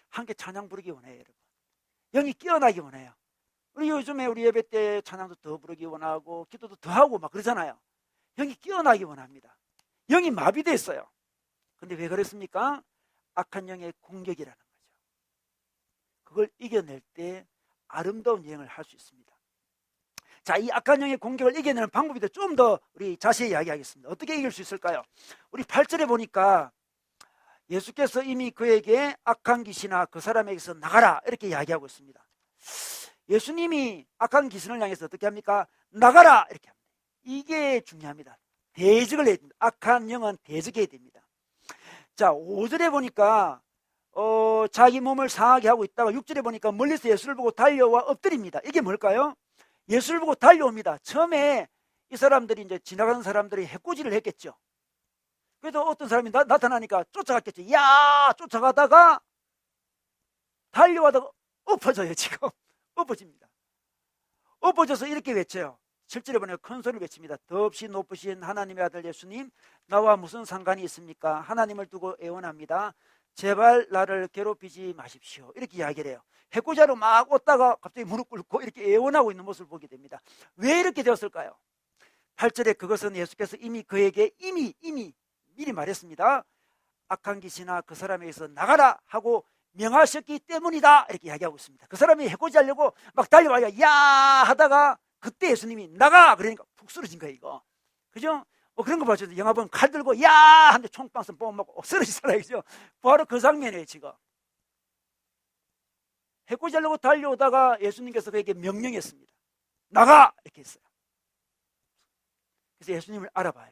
함께 찬양 부르기 원해요, 여러분. 영이 깨어나기 원해요. 우리 요즘에 우리 예배 때 찬양도 더 부르기 원하고 기도도 더 하고 막 그러잖아요. 영이 깨어나기 원합니다. 영이 마비돼 있어요. 근데 왜 그랬습니까? 악한 영의 공격이라는 거죠. 그걸 이겨낼 때 아름다운 여행을 할 수 있습니다. 자, 이 악한 영의 공격을 이겨내는 방법에 대해 좀 더 우리 자세히 이야기하겠습니다. 어떻게 이길 수 있을까요? 우리 8절에 보니까 예수께서 이미 그에게 악한 귀신아 그 사람에게서 나가라 이렇게 이야기하고 있습니다. 예수님이 악한 귀신을 향해서 어떻게 합니까? 나가라 이렇게 합니다. 이게 중요합니다. 대적을 해야 됩니다. 악한 영은 대적해야 됩니다. 자, 5절에 보니까 자기 몸을 상하게 하고 있다가 6절에 보니까 멀리서 예수를 보고 달려와 엎드립니다. 이게 뭘까요? 예수를 보고 달려옵니다. 처음에 이 사람들이 이제 지나가는 사람들이 해코지를 했겠죠. 그래도 어떤 사람이 나타나니까 쫓아갔겠죠. 야! 쫓아가다가 달려가다가 엎어져요, 지금. 엎어집니다. 엎어져서 이렇게 외쳐요. 7절에 보니까 큰 소리를 외칩니다. 더없이 높으신 하나님의 아들 예수님, 나와 무슨 상관이 있습니까? 하나님을 두고 애원합니다. 제발 나를 괴롭히지 마십시오. 이렇게 이야기를 해요. 해코지하러 막 오다가 갑자기 무릎 꿇고 이렇게 애원하고 있는 모습을 보게 됩니다. 왜 이렇게 되었을까요? 8절에 그것은 예수께서 이미 그에게 미리 말했습니다. 악한 귀신아 그 사람에게서 나가라 하고 명하셨기 때문이다 이렇게 이야기하고 있습니다. 그 사람이 해코지하려고 막 달려와요. 야 하다가 그때 예수님이 나가 그러니까 푹 쓰러진 거예요. 이거 그죠? 그런 거 봐죠. 영화 보면 칼 들고 야 하는데 총빵선 뽑아먹고 쓰러지잖아요. 그죠? 바로 그 장면이에요. 지금 해코지하려고 달려오다가 예수님께서 그에게 명령했습니다. 나가 이렇게 했어요. 그래서 예수님을 알아봐요.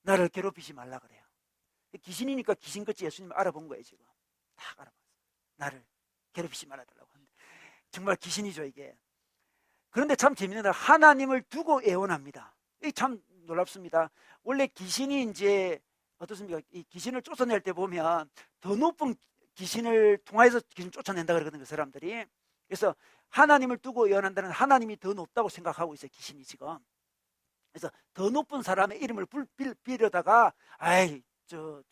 나를 괴롭히지 말라 그래요. 귀신이니까 귀신같이 예수님을 알아본 거예요. 지금 다 알아봤어요. 나를 괴롭히지 말아달라고 하는데 정말 귀신이죠 이게. 그런데 참 재밌는 건 하나님을 두고 애원합니다. 이게 참 놀랍습니다. 원래 귀신이 이제 어떻습니까? 이 귀신을 쫓아낼 때 보면 더 높은 귀신을 통해서 귀신 쫓아낸다 그러거든요. 그 사람들이. 그래서 하나님을 두고 애원한다는 하나님이 더 높다고 생각하고 있어요. 귀신이 지금. 그래서 더 높은 사람의 이름을 빌려다가 아이 좀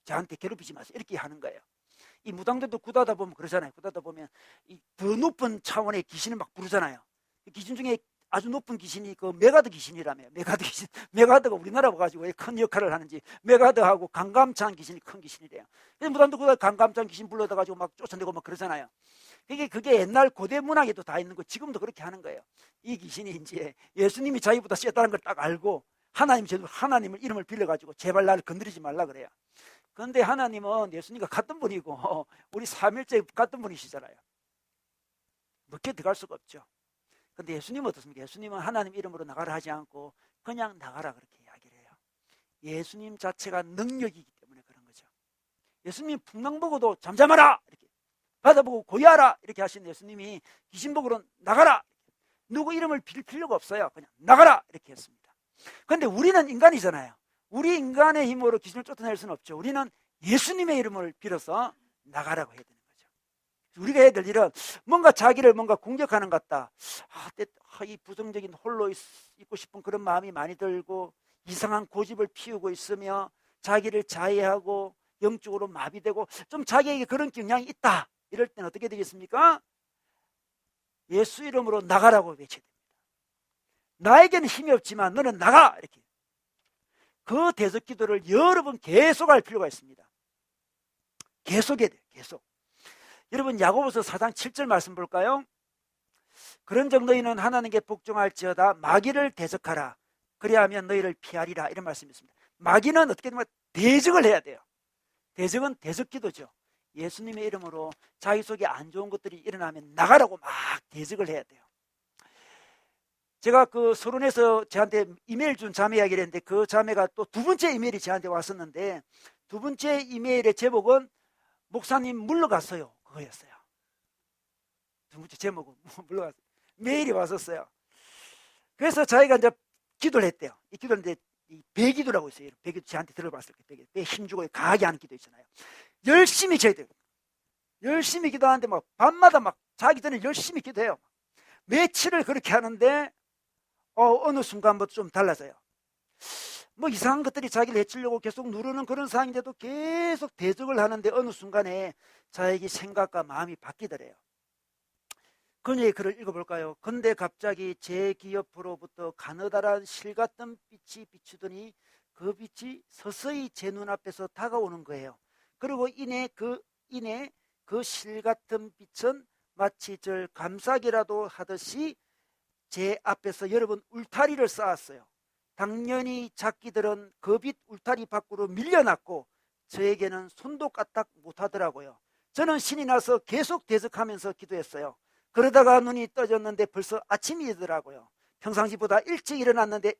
저한테 괴롭히지 마세요 이렇게 하는 거예요. 이 무당들도 구다다 보면 그러잖아요. 구다다 보면 이 더 높은 차원의 귀신을 막 부르잖아요. 귀신 중에 아주 높은 귀신이 그 메가드 귀신이라며. 메가드 귀신. 메가드가 우리나라 와가지고 왜 큰 역할을 하는지. 메가드하고 강감찬 귀신이 큰 귀신이래요. 그래서 무당도 구다 강감찬 귀신 불러다 가지고 막 쫓아내고 막 그러잖아요. 그게 옛날 고대 문학에도 다 있는 거 지금도 그렇게 하는 거예요. 이 귀신이 이제 예수님이 자기보다 세다는 걸 딱 알고 하나님을 이름을 빌려가지고 제발 나를 건드리지 말라 그래요. 그런데 하나님은 예수님과 같은 분이고 우리 삼일째 같은 분이시잖아요. 늦게 들어갈 수가 없죠. 그런데 예수님은 어떻습니까? 예수님은 하나님 이름으로 나가라 하지 않고 그냥 나가라 그렇게 이야기를 해요. 예수님 자체가 능력이기 때문에 그런 거죠. 예수님 풍랑 보고도 잠잠하라 이렇게 바다 보고 고요하라 이렇게 하신 예수님이 귀신 보고로 나가라 누구 이름을 빌 필요가 없어요. 그냥 나가라 이렇게 했습니다. 그런데 우리는 인간이잖아요. 우리 인간의 힘으로 귀신을 쫓아낼 수는 없죠. 우리는 예수님의 이름을 빌어서 나가라고 해야 되는 거죠. 우리가 해야 될 일은 뭔가 자기를 뭔가 공격하는 것 같다. 이 부정적인 홀로 있고 싶은 그런 마음이 많이 들고 이상한 고집을 피우고 있으며 자기를 자해하고 영적으로 마비되고 좀 자기에게 그런 경향이 있다. 이럴 때는 어떻게 되겠습니까? 예수 이름으로 나가라고 외쳐야 됩니다. 나에게는 힘이 없지만 너는 나가! 이렇게. 그 대적 기도를 여러 번 계속할 필요가 있습니다. 계속해야 돼요. 계속. 여러분 야고보서 4장 7절 말씀 볼까요? 그런즉 너희는 하나님께 복종할지어다 마귀를 대적하라. 그리하면 너희를 피하리라. 이런 말씀이 있습니다. 마귀는 어떻게 되면 대적을 해야 돼요. 대적은 대적 기도죠. 예수님의 이름으로 자기 속에 안 좋은 것들이 일어나면 나가라고 막 대적을 해야 돼요. 제가 그 서론에서 저한테 이메일 준 자매 이야기를 했는데 그 자매가 또 두 번째 이메일이 저한테 왔었는데 두 번째 이메일의 제목은 목사님 물러갔어요. 그거였어요. 두 번째 제목은 물러갔어요. 메일이 왔었어요. 그래서 자기가 이제 기도를 했대요. 이 기도는 이제 배기도라고 있어요. 배기도 저한테 들어봤을 때 배 힘주고 강하게 하는 기도 있잖아요. 열심히 쳐야 돼요. 열심히 기도하는데 막 밤마다 막 자기 전에 열심히 기도해요. 며칠을 그렇게 하는데 어느 순간부터 좀 달라져요. 뭐 이상한 것들이 자기를 해치려고 계속 누르는 그런 상황인데도 계속 대적을 하는데 어느 순간에 자기 생각과 마음이 바뀌더래요. 그녀의 글을 읽어볼까요? 근데 갑자기 제 귀 옆으로부터 가느다란 실 같은 빛이 비추더니 그 빛이 서서히 제 눈앞에서 다가오는 거예요. 그리고 이내 그 실 같은 빛은 마치 절 감싸기라도 하듯이 제 앞에서 여러분 울타리를 쌓았어요. 당연히 작기들은 그 빛 울타리 밖으로 밀려났고 저에게는 손도 까딱 못하더라고요. 저는 신이 나서 계속 대적하면서 기도했어요. 그러다가 눈이 떠졌는데 벌써 아침이 되더라고요. 평상시보다 일찍 일어났는데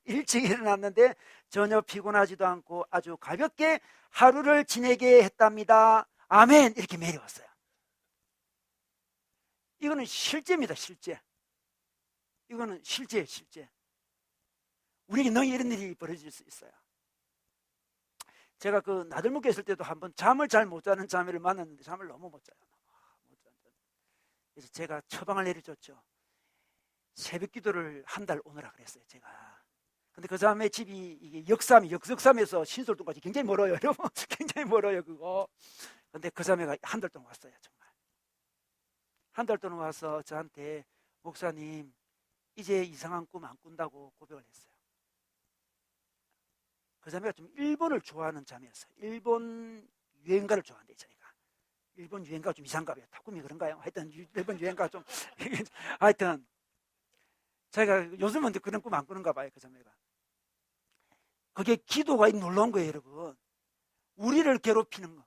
일찍 일어났는데 전혀 피곤하지도 않고 아주 가볍게 하루를 지내게 했답니다. 아멘. 이렇게 메일이 왔어요. 이거는 실제입니다. 실제. 이거는 실제예요. 실제. 우리에게 너희 이런 일이 벌어질 수 있어요. 제가 그 나들목에 있을 때도 한번 잠을 잘 못 자는 자매를 만났는데 잠을 너무 못 자요. 그래서 제가 처방을 내려줬죠. 새벽 기도를 한 달 오느라 그랬어요. 제가. 근데 그 자매 집이 이게 역삼에서 신솔동까지 굉장히 멀어요. 여러분 굉장히 멀어요 그거. 근데 그 자매가 한 달 동안 왔어요. 정말. 한 달 동안 와서 저한테 목사님 이제 이상한 꿈 안 꾼다고 고백을 했어요. 그 자매가 좀 일본을 좋아하는 자매였어요. 일본 유행가를 좋아한대요. 저희가. 일본 유행가가 좀 이상가 봐요. 타꾸미 그런가요? 하여튼 일본 유행가가 좀 하여튼 자기가 요즘은 그런 꿈 안 꾸는가 봐요. 그 자매가. 그게 기도가 놀라운 거예요. 여러분. 우리를 괴롭히는 거.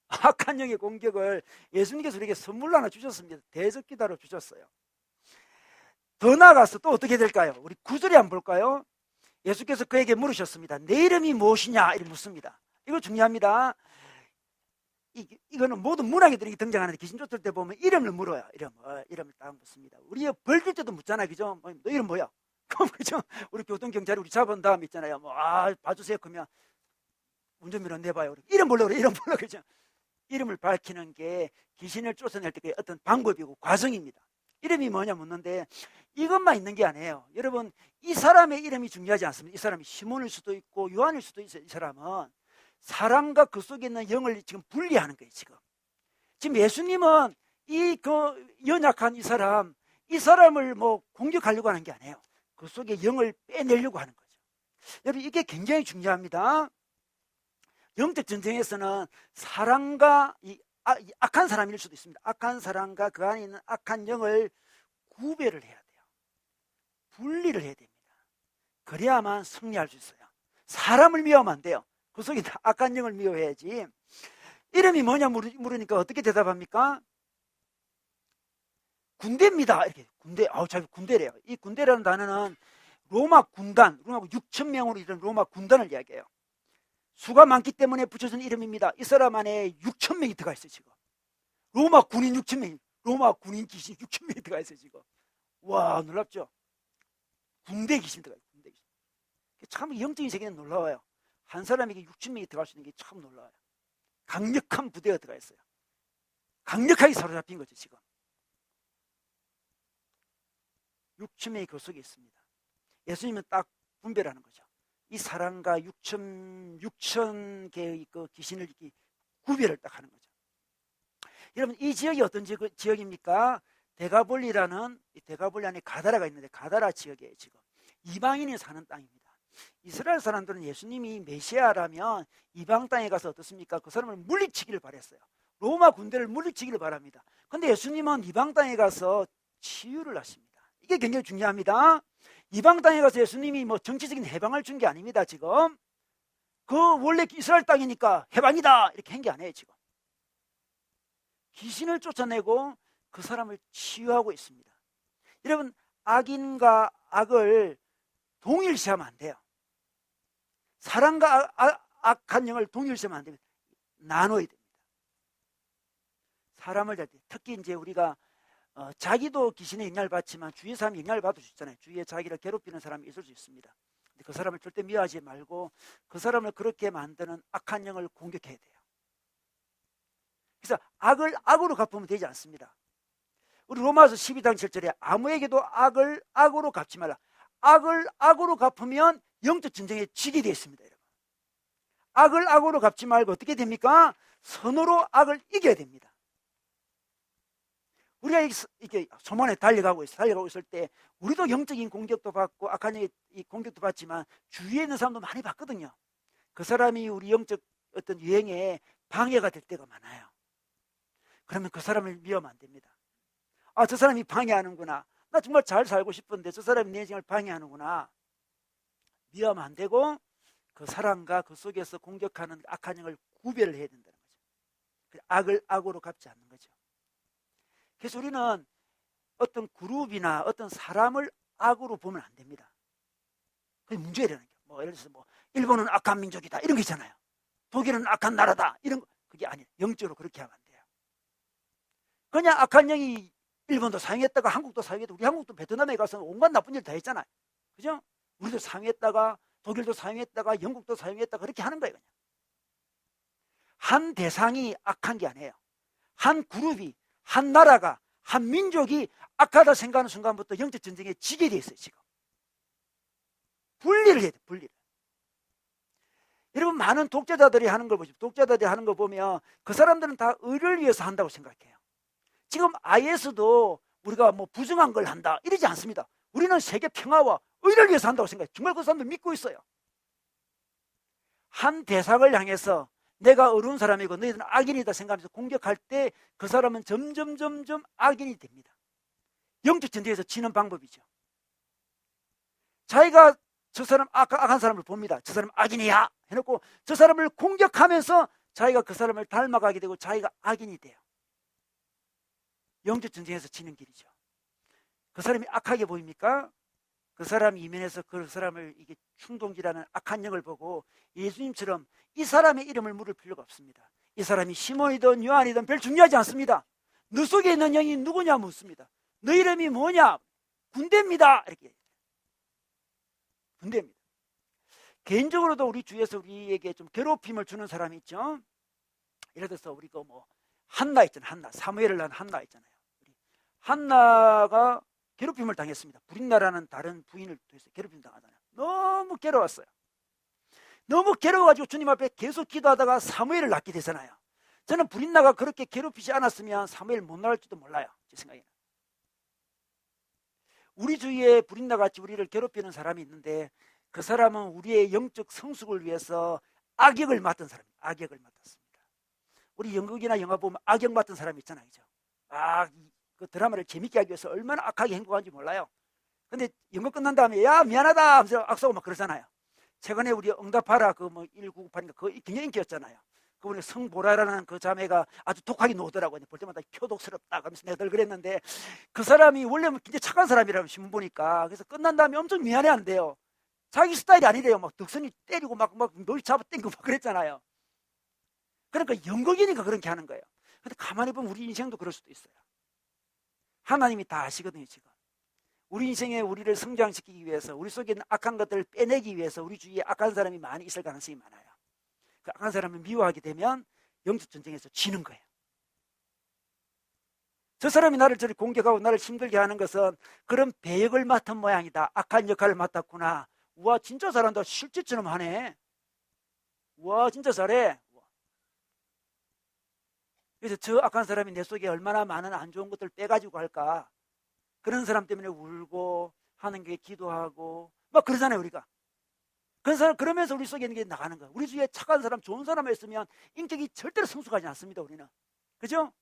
악한 영의 공격을 예수님께서 우리에게 선물로 하나 주셨습니다. 대적 기도로 주셨어요. 더 나아가서 또 어떻게 될까요? 우리 9절에 한번 볼까요? 예수께서 그에게 물으셨습니다. 내 이름이 무엇이냐? 이렇게 묻습니다. 이거 중요합니다. 이거는 모든 문학에들이 등장하는데 귀신 쫓을 때 보면 이름을 물어요. 이름을 딱 묻습니다. 우리 벌 줄 때도 묻잖아요. 그죠? 너 이름 뭐야? 그럼 그죠? 우리 교통경찰이 우리 잡은 다음 있잖아요. 봐주세요. 그러면 운전면허 내봐요. 이름 몰라 그래. 이름 몰라 그죠? 이름을 밝히는 게 귀신을 쫓아낼 때의 어떤 방법이고 과정입니다. 이름이 뭐냐 묻는데 이것만 있는 게 아니에요. 여러분 이 사람의 이름이 중요하지 않습니다. 이 사람이 시몬일 수도 있고 요한일 수도 있어요. 이 사람은 사랑과 그 속에 있는 영을 지금 분리하는 거예요. 지금 예수님은 이 연약한 이 사람을 뭐 공격하려고 하는 게 아니에요. 그 속에 영을 빼내려고 하는 거죠. 여러분 이게 굉장히 중요합니다. 영적 전쟁에서는 사랑과 이 악한 사람일 수도 있습니다. 악한 사람과 그 안에 있는 악한 영을 구별을 해야 돼요. 분리를 해야 됩니다. 그래야만 승리할 수 있어요. 사람을 미워하면 안 돼요. 그 속에 악한 영을 미워해야지. 이름이 뭐냐 물으니까 어떻게 대답합니까? 군대입니다. 이렇게 자기 군대래요. 이 군대라는 단어는 로마 6천 명으로 이런 로마 군단을 이야기해요. 수가 많기 때문에 붙여진 이름입니다. 이 사람 안에 6천 명이 들어가 있어요. 지금 로마 군인 6천 명, 로마 군인 귀신 6천 명이 들어가 있어요. 지금 와, 놀랍죠? 군대 귀신 들어가요. 군대 귀신. 참 영적인 세계는 놀라워요. 한 사람에게 6,000명이 들어갈 수 있는 게 참 놀라워요. 강력한 부대가 들어가 있어요. 강력하게 사로잡힌 거죠, 지금. 6,000명이 그 속에 있습니다. 예수님은 딱 분별하는 거죠. 이 사람과 6천 개의 그 귀신을 구별을 딱 하는 거죠. 여러분, 이 지역이 어떤 지역입니까? 데가볼리라는, 데가볼리 안에 가다라가 있는데, 가다라 지역이에요, 지금. 이방인이 사는 땅입니다. 이스라엘 사람들은 예수님이 메시아라면 이방 땅에 가서 어떻습니까? 그 사람을 물리치기를 바랬어요. 로마 군대를 물리치기를 바랍니다. 근데 예수님은 이방 땅에 가서 치유를 하십니다. 이게 굉장히 중요합니다. 이방 땅에 가서 예수님이 뭐 정치적인 해방을 준 게 아닙니다, 지금. 그 원래 이스라엘 땅이니까 해방이다 이렇게 한 게 아니에요, 지금. 귀신을 쫓아내고 그 사람을 치유하고 있습니다. 여러분, 악인과 악을 동일시하면 안 돼요. 사랑과 악한 영을 동일시하면 안 됩니다. 나눠야 됩니다. 사람을 잘 때, 특히 이제 우리가 자기도 귀신의 영향을 받지만 주위의 사람이 영향을 받을 수 있잖아요. 주위에 자기를 괴롭히는 사람이 있을 수 있습니다. 근데 그 사람을 절대 미워하지 말고 그 사람을 그렇게 만드는 악한 영을 공격해야 돼요. 그래서 악을 악으로 갚으면 되지 않습니다. 우리 로마서 12장 7절에 아무에게도 악을 악으로 갚지 말라. 악을 악으로 갚으면 영적 전쟁에 지게 되어 있습니다. 여러분. 악을 악으로 갚지 말고 어떻게 됩니까? 선으로 악을 이겨야 됩니다. 우리가 이렇게 소만에 달려가고 있을 때 우리도 영적인 공격도 받고 악한 영의 공격도 받지만 주위에 있는 사람도 많이 받거든요. 그 사람이 우리 영적 어떤 유행에 방해가 될 때가 많아요. 그러면 그 사람을 미워하면 안 됩니다. 아, 저 사람이 방해하는구나. 나 정말 잘 살고 싶은데 저 사람이 내 인생을 방해하는구나. 미워하면 안 되고 그 사람과 그 속에서 공격하는 악한 영을 구별을 해야 된다는 거죠. 악을 악으로 갚지 않는 거죠. 그래서 우리는 어떤 그룹이나 어떤 사람을 악으로 보면 안 됩니다. 그게 문제라는 게. 뭐 예를 들어서 뭐 일본은 악한 민족이다 이런 거 있잖아요. 독일은 악한 나라다 이런 거 그게 아니에요. 영적으로 그렇게 하면 안 돼요. 그냥 악한 영이 일본도 사용했다가 한국도 사용했다가 우리 한국도 베트남에 가서 온갖 나쁜 일 다 했잖아요. 그죠? 우리도 사용했다가 독일도 사용했다가 영국도 사용했다가 그렇게 하는 거예요. 그냥. 한 대상이 악한 게 아니에요. 한 그룹이 한 나라가 한 민족이 악하다 생각하는 순간부터 영적 전쟁에 지게 돼 있어요. 지금 분리를 해야 돼요. 분리를. 여러분, 많은 독재자들이 하는 걸 보시죠. 독재자들이 하는 거 보면 그 사람들은 다 의를 위해서 한다고 생각해요. 지금 IS도 우리가 뭐 부정한 걸 한다 이러지 않습니다. 우리는 세계 평화와 의를 위해서 한다고 생각해요. 정말 그 사람들 믿고 있어요. 한 대상을 향해서 내가 어려운 사람이고 너희들은 악인이다 생각하면서 공격할 때 그 사람은 점점 악인이 됩니다. 영적 전쟁에서 지는 방법이죠. 자기가 저 사람 악한 사람을 봅니다. 저 사람 악인이야 해놓고 저 사람을 공격하면서 자기가 그 사람을 닮아가게 되고 자기가 악인이 돼요. 영적 전쟁에서 지는 길이죠. 그 사람이 악하게 보입니까? 그 사람이 이면에서 그 사람을 이게 충동질하는 악한 영을 보고 예수님처럼 이 사람의 이름을 물을 필요가 없습니다. 이 사람이 시몬이든 요한이든 별 중요하지 않습니다. 너 속에 있는 영이 누구냐 묻습니다. 너 이름이 뭐냐? 군대입니다. 이렇게. 군대입니다. 개인적으로도 우리 주위에서 우리에게 좀 괴롭힘을 주는 사람이 있죠. 예를 들어서 우리가 뭐 한나 있잖아요. 한나. 사무엘을 낳은 한나 있잖아요. 한나가 괴롭힘을 당했습니다. 브린나라는 다른 부인을 통해서 괴롭힘 당하잖아요. 너무 괴로웠어요. 너무 괴로워가지고 주님 앞에 계속 기도하다가 사무엘을 낳게 되잖아요. 저는 브린나가 그렇게 괴롭히지 않았으면 사무엘 못 낳을지도 몰라요. 제 생각에는. 우리 주위에 브린나 같이 우리를 괴롭히는 사람이 있는데 그 사람은 우리의 영적 성숙을 위해서 악역을 맡은 사람이에요. 악역을 맡았습니다. 우리 연극이나 영화 보면 악역 맡은 사람이 있잖아요. 그죠? 그 드라마를 재밌게 하기 위해서 얼마나 악하게 행동하는지 몰라요. 근데 연극 끝난 다음에 야 미안하다 하면서 악수하고 막 그러잖아요. 최근에 우리 응답하라 그 뭐 1998인가 그거 굉장히 인기였잖아요. 그분이 성보라라는 그 자매가 아주 독하게 노더라고요. 볼 때마다 표독스럽다 하면서 내가 늘 그랬는데 그 사람이 원래는 굉장히 착한 사람이라고 신문 보니까 그래서 끝난 다음에 엄청 미안해 한대요. 자기 스타일이 아니래요. 막 덕선이 때리고 막 머리 잡아 당기고 막 그랬잖아요. 그러니까 연극이니까 그렇게 하는 거예요. 근데 가만히 보면 우리 인생도 그럴 수도 있어요. 하나님이 다 아시거든요, 지금. 우리 인생에 우리를 성장시키기 위해서, 우리 속에 있는 악한 것들을 빼내기 위해서 우리 주위에 악한 사람이 많이 있을 가능성이 많아요. 그 악한 사람을 미워하게 되면 영적 전쟁에서 지는 거예요. 저 사람이 나를 저리 공격하고 나를 힘들게 하는 것은 그런 배역을 맡은 모양이다. 악한 역할을 맡았구나. 우와, 진짜 잘한다. 실제처럼 하네. 우와, 진짜 잘해. 그래서 저 악한 사람이 내 속에 얼마나 많은 안 좋은 것들을 빼가지고 갈까. 그런 사람 때문에 울고 하는 게 기도하고 막 그러잖아요, 우리가. 그런 사람, 그러면서 우리 속에 있는 게 나가는 거야. 우리 주위에 착한 사람, 좋은 사람을 있으면 인격이 절대로 성숙하지 않습니다, 우리는. 그죠?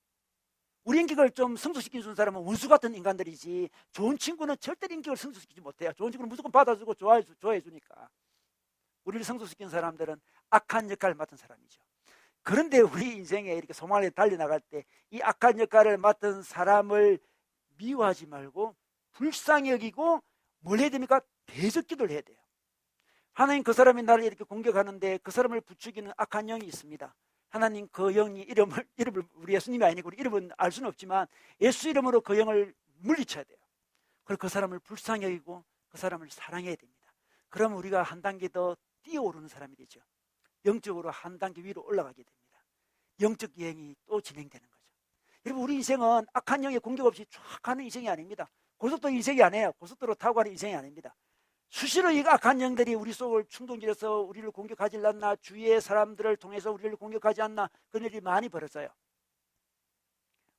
우리 인격을 좀 성숙시켜주는 사람은 원수 같은 인간들이지, 좋은 친구는 절대로 인격을 성숙시키지 못해요. 좋은 친구는 무조건 받아주고 좋아해주니까. 우리를 성숙시키는 사람들은 악한 역할을 맡은 사람이죠. 그런데 우리 인생에 이렇게 소망을 달려나갈 때 이 악한 역할을 맡은 사람을 미워하지 말고 불쌍히 여기고 뭘 해야 됩니까? 대적 기도를 해야 돼요. 하나님, 그 사람이 나를 이렇게 공격하는데 그 사람을 부추기는 악한 영이 있습니다. 하나님, 그 영이 이름을 우리 예수님이 아니고 우리 이름은 알 수는 없지만 예수 이름으로 그 영을 물리쳐야 돼요. 그리고 그 사람을 불쌍히 여기고 그 사람을 사랑해야 됩니다. 그러면 우리가 한 단계 더 뛰어오르는 사람이 되죠. 영적으로 한 단계 위로 올라가게 됩니다. 영적 여행이 또 진행되는 거죠. 여러분, 우리 인생은 악한 영의 공격 없이 쫙 가는 인생이 아닙니다. 고속도로 인생이 아니에요. 고속도로 타고 가는 인생이 아닙니다. 수시로 이 악한 영들이 우리 속을 충동질해서 우리를 공격하지 않나, 주위의 사람들을 통해서 우리를 공격하지 않나, 그런 일이 많이 벌어져요.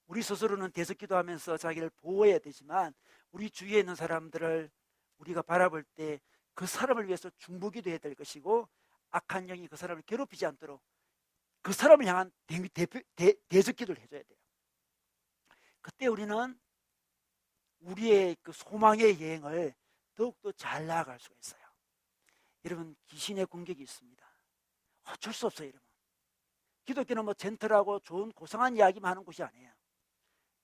우리 스스로는 대적 기도하면서 자기를 보호해야 되지만 우리 주위에 있는 사람들을 우리가 바라볼 때 그 사람을 위해서 중보기도 해야 될 것이고, 악한 영이 그 사람을 괴롭히지 않도록 그 사람을 향한 대적 기도를 해줘야 돼요. 그때 우리는 우리의 그 소망의 여행을 더욱더 잘 나아갈 수가 있어요. 여러분, 귀신의 공격이 있습니다. 어쩔 수 없어요, 여러분. 기독교는 뭐 젠틀하고 좋은 고상한 이야기만 하는 곳이 아니에요.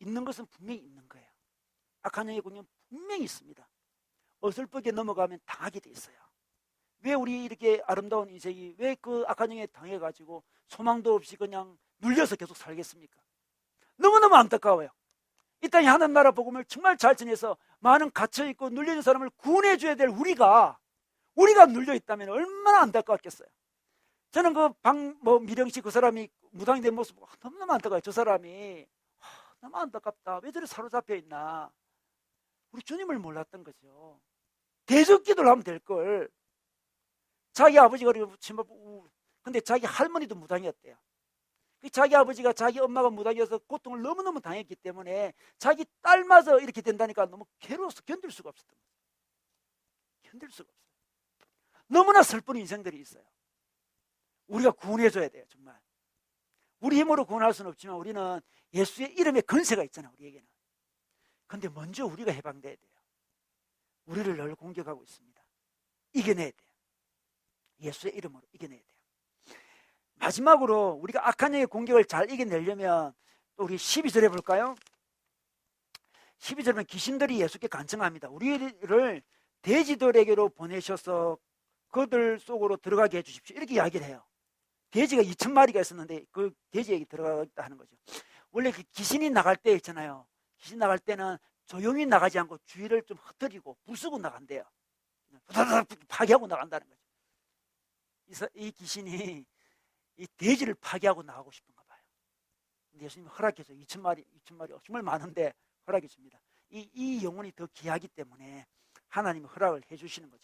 있는 것은 분명히 있는 거예요. 악한 영의 공격은 분명히 있습니다. 어설프게 넘어가면 당하게 돼 있어요. 왜 우리 이렇게 아름다운 인생이 왜 그 악한 영에 당해가지고 소망도 없이 그냥 눌려서 계속 살겠습니까? 너무너무 안타까워요. 이 땅에 하나님 나라 복음을 정말 잘 전해서 많은 갇혀있고 눌려있는 사람을 구원해줘야 될 우리가 눌려있다면 얼마나 안타깝겠어요. 저는 미령씨 그 사람이 무당이 된 모습 너무너무 안타까워요. 저 사람이 너무 안타깝다. 왜 저리 사로잡혀 있나. 우리 주님을 몰랐던 거죠. 대적 기도를 하면 될걸. 자기 아버지가 근데 자기 할머니도 무당이었대요. 자기 아버지가 자기 엄마가 무당이어서 고통을 너무너무 당했기 때문에 자기 딸마저 이렇게 된다니까 너무 괴로워서 견딜 수가 없었던 거예요. 견딜 수가 없어요. 너무나 슬픈 인생들이 있어요. 우리가 구원해줘야 돼요, 정말. 우리 힘으로 구원할 수는 없지만 우리는 예수의 이름에 권세가 있잖아요, 우리에게는. 그런데 먼저 우리가 해방돼야 돼요. 우리를 늘 공격하고 있습니다. 이겨내야 돼요. 예수의 이름으로 이겨내야 돼요. 마지막으로 우리가 악한 영의 공격을 잘 이겨내려면 또 우리 12절에 볼까요? 12절은 귀신들이 예수께 간청합니다. 우리를 돼지들에게로 보내셔서 그들 속으로 들어가게 해주십시오. 이렇게 이야기를 해요. 돼지가 2,000마리가 있었는데 그 돼지에게 들어가겠다 하는 거죠. 원래 그 귀신이 나갈 때 있잖아요. 귀신 나갈 때는 조용히 나가지 않고 주위를 좀 흩어지고 부수고 나간대요. 파괴하고 나간다는 거죠. 이 귀신이 이 돼지를 파괴하고 나가고 싶은가 봐요. 근데 예수님이 허락해서 2,000마리 정말 많은데 허락해 줍니다. 이 영혼이 더 귀하기 때문에 하나님이 허락을 해주시는 거죠.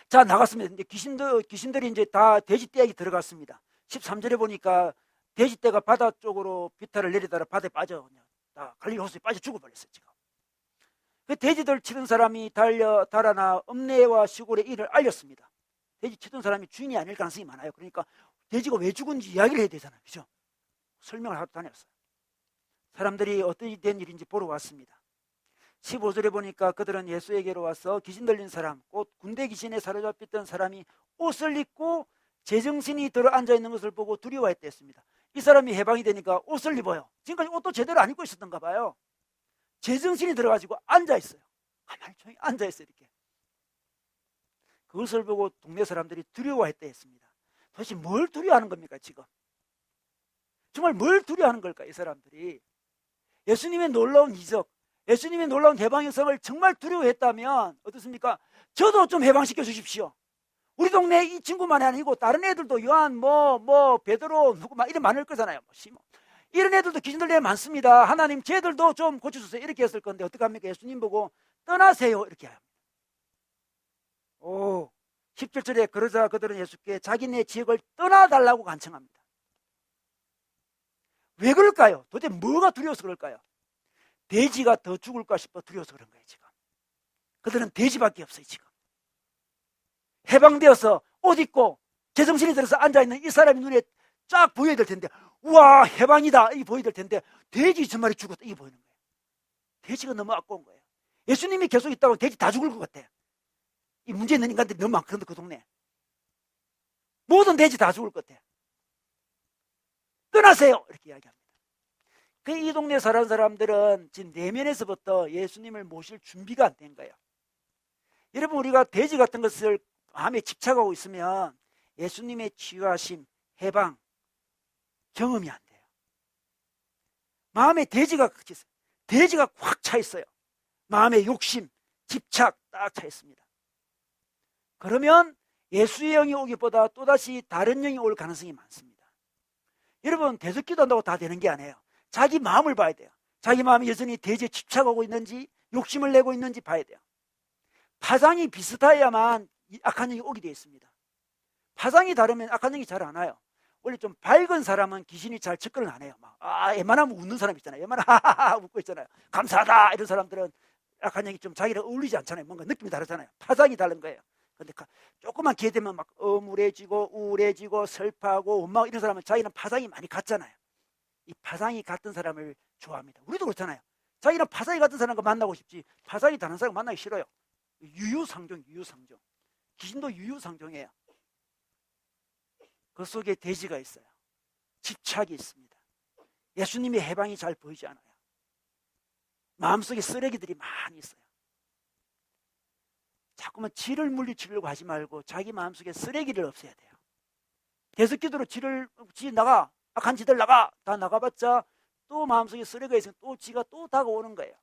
자, 나갔습니다. 이제 귀신들이 이제 다 돼지떼에게 들어갔습니다. 13절에 보니까 돼지떼가 바다 쪽으로 비탈을 내리다가 바다에 빠져 갈릴리 호수에 빠져 죽어버렸어요. 지금 그 돼지들 치던 사람이 달아나 읍내와 시골의 일을 알렸습니다. 돼지 치던 사람이 주인이 아닐 가능성이 많아요. 그러니까 돼지가 왜 죽은지 이야기를 해야 되잖아요. 그죠? 설명을 하고 다녔어요. 사람들이 어떻게 된 일인지 보러 왔습니다. 15절에 보니까 그들은 예수에게로 와서 귀신 들린 사람, 곧 군대 귀신에 사로잡혔던 사람이 옷을 입고 제정신이 들어 앉아있는 것을 보고 두려워했다 했습니다. 이 사람이 해방이 되니까 옷을 입어요. 지금까지 옷도 제대로 안 입고 있었던가 봐요. 제정신이 들어가지고 앉아있어요. 가만히 조용히 앉아있어요. 이렇게. 그것을 보고 동네 사람들이 두려워했다 했습니다. 도대체 뭘 두려워하는 겁니까 지금? 정말 뭘 두려워하는 걸까 이 사람들이? 예수님의 놀라운 이적, 예수님의 놀라운 해방 역사를 정말 두려워했다면 어떻습니까? 저도 좀 해방시켜 주십시오. 우리 동네 이 친구만이 아니고 다른 애들도 요한 베드로 누구 막 이런 많을 거잖아요. 시몬. 이런 애들도 귀신들 내에 많습니다. 하나님 쟤들도 좀 고쳐주세요. 이렇게 했을 건데 어떻게 합니까? 예수님 보고 떠나세요 이렇게 합니다. 오, 17절에 그러자 그들은 예수께 자기네 지역을 떠나달라고 간청합니다. 왜 그럴까요? 도대체 뭐가 두려워서 그럴까요? 돼지가 더 죽을까 싶어 두려워서 그런 거예요. 지금 그들은 돼지밖에 없어요. 지금 해방되어서 옷 입고 제정신이 들어서 앉아있는 이 사람이 눈에 쫙 보여야 될 텐데, 우와 해방이다 이 보여야 될 텐데 돼지 저 마리 죽었다 이 보이는 거예요. 돼지가 너무 아까운 거예요. 예수님이 계속 있다고 돼지 다 죽을 것 같아. 이 문제 있는 인간들이 너무 많거든요. 그 동네 모든 돼지 다 죽을 것 같아. 떠나세요 이렇게 이야기합니다. 이 동네에 사는 사람들은 지금 내면에서부터 예수님을 모실 준비가 안 된 거예요. 여러분 우리가 돼지 같은 것을 마음에 집착하고 있으면 예수님의 치유하심, 해방 경험이 안 돼요. 마음에 돼지가 꽉 차 있어요. 마음에 욕심, 집착 딱 차 있습니다. 그러면 예수의 영이 오기보다 또다시 다른 영이 올 가능성이 많습니다. 여러분 대적기도 한다고 다 되는 게 아니에요. 자기 마음을 봐야 돼요. 자기 마음이 여전히 돼지에 집착하고 있는지 욕심을 내고 있는지 봐야 돼요. 파장이 비슷해야만 악한 영이 오게 되어 있습니다. 파장이 다르면 악한 영이 잘 안 와요. 원래 좀 밝은 사람은 귀신이 잘 접근을 안 해요. 웬만하면 웃는 사람 있잖아요. 웬만하면 하하하 웃고 있잖아요. 감사하다 이런 사람들은 악한 영이 좀 자기랑 어울리지 않잖아요. 뭔가 느낌이 다르잖아요. 파장이 다른 거예요. 근데 조금만 기회 되면 막 우울해지고 슬퍼하고 원망하고 이런 사람은 자기는 파장이 많이 같잖아요. 이 파장이 같은 사람을 좋아합니다. 우리도 그렇잖아요. 자기는 파장이 같은 사람과 만나고 싶지 파장이 다른 사람 만나기 싫어요. 유유상종. 귀신도 유유상종이에요. 그 속에 돼지가 있어요. 집착이 있습니다. 예수님의 해방이 잘 보이지 않아요. 마음속에 쓰레기들이 많이 있어요. 자꾸만 지를 물리치려고 하지 말고 자기 마음속에 쓰레기를 없애야 돼요. 계속기도로 지 나가, 악한 지들 나가, 다 나가봤자 또 마음속에 쓰레기가 있으면 또 지가 또 다가오는 거예요.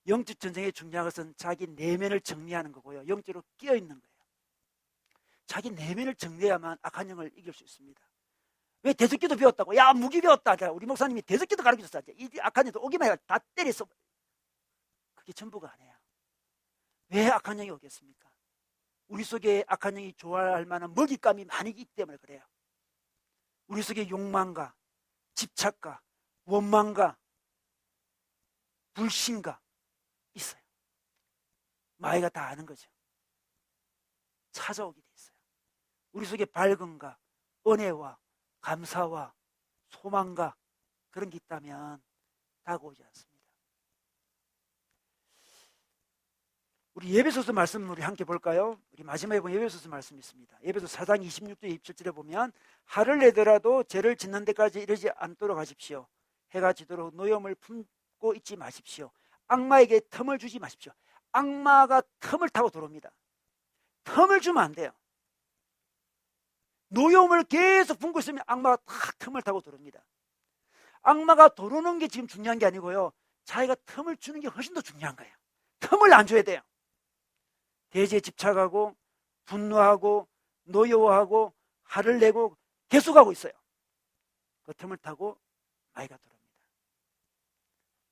영적 전쟁의 중요한 것은 자기 내면을 정리하는 거고요. 영적으로 끼어있는 거예요. 자기 내면을 정리해야만 악한 영을 이길 수 있습니다. 왜 대적기도 배웠다고? 야 무기 배웠다. 우리 목사님이 대적기도 가르쳐줬어. 이 악한 영도 오기만 해가 다 때렸어. 그게 전부가 아니에요. 왜 악한 영이 오겠습니까? 우리 속에 악한 영이 좋아할 만한 먹잇감이 많이 있기 때문에 그래요. 우리 속에 욕망과 집착과 원망과 불신과 있어요. 마귀가 다 아는 거죠. 찾아오게 돼 있어요. 우리 속에 밝음과 은혜와 감사와 소망과 그런 게 있다면 다가오지 않습니다. 우리 예배소서 말씀 우리 함께 볼까요? 우리 마지막에 본 예배소서 말씀이 있습니다. 예배소 4장 26절 27절에 보면 하를 내더라도 죄를 짓는 데까지 이르지 않도록 하십시오. 해가 지도록 노염을 품고 있지 마십시오. 악마에게 틈을 주지 마십시오. 악마가 틈을 타고 들어옵니다. 틈을 주면 안 돼요. 노염을 계속 품고 있으면 악마가 탁 틈을 타고 들어옵니다. 악마가 들어오는 게 지금 중요한 게 아니고요. 자기가 틈을 주는 게 훨씬 더 중요한 거예요. 틈을 안 줘야 돼요. 대지에 집착하고 분노하고 노여워하고 화를 내고 계속하고 있어요. 그 틈을 타고 마귀가 들어옵니다.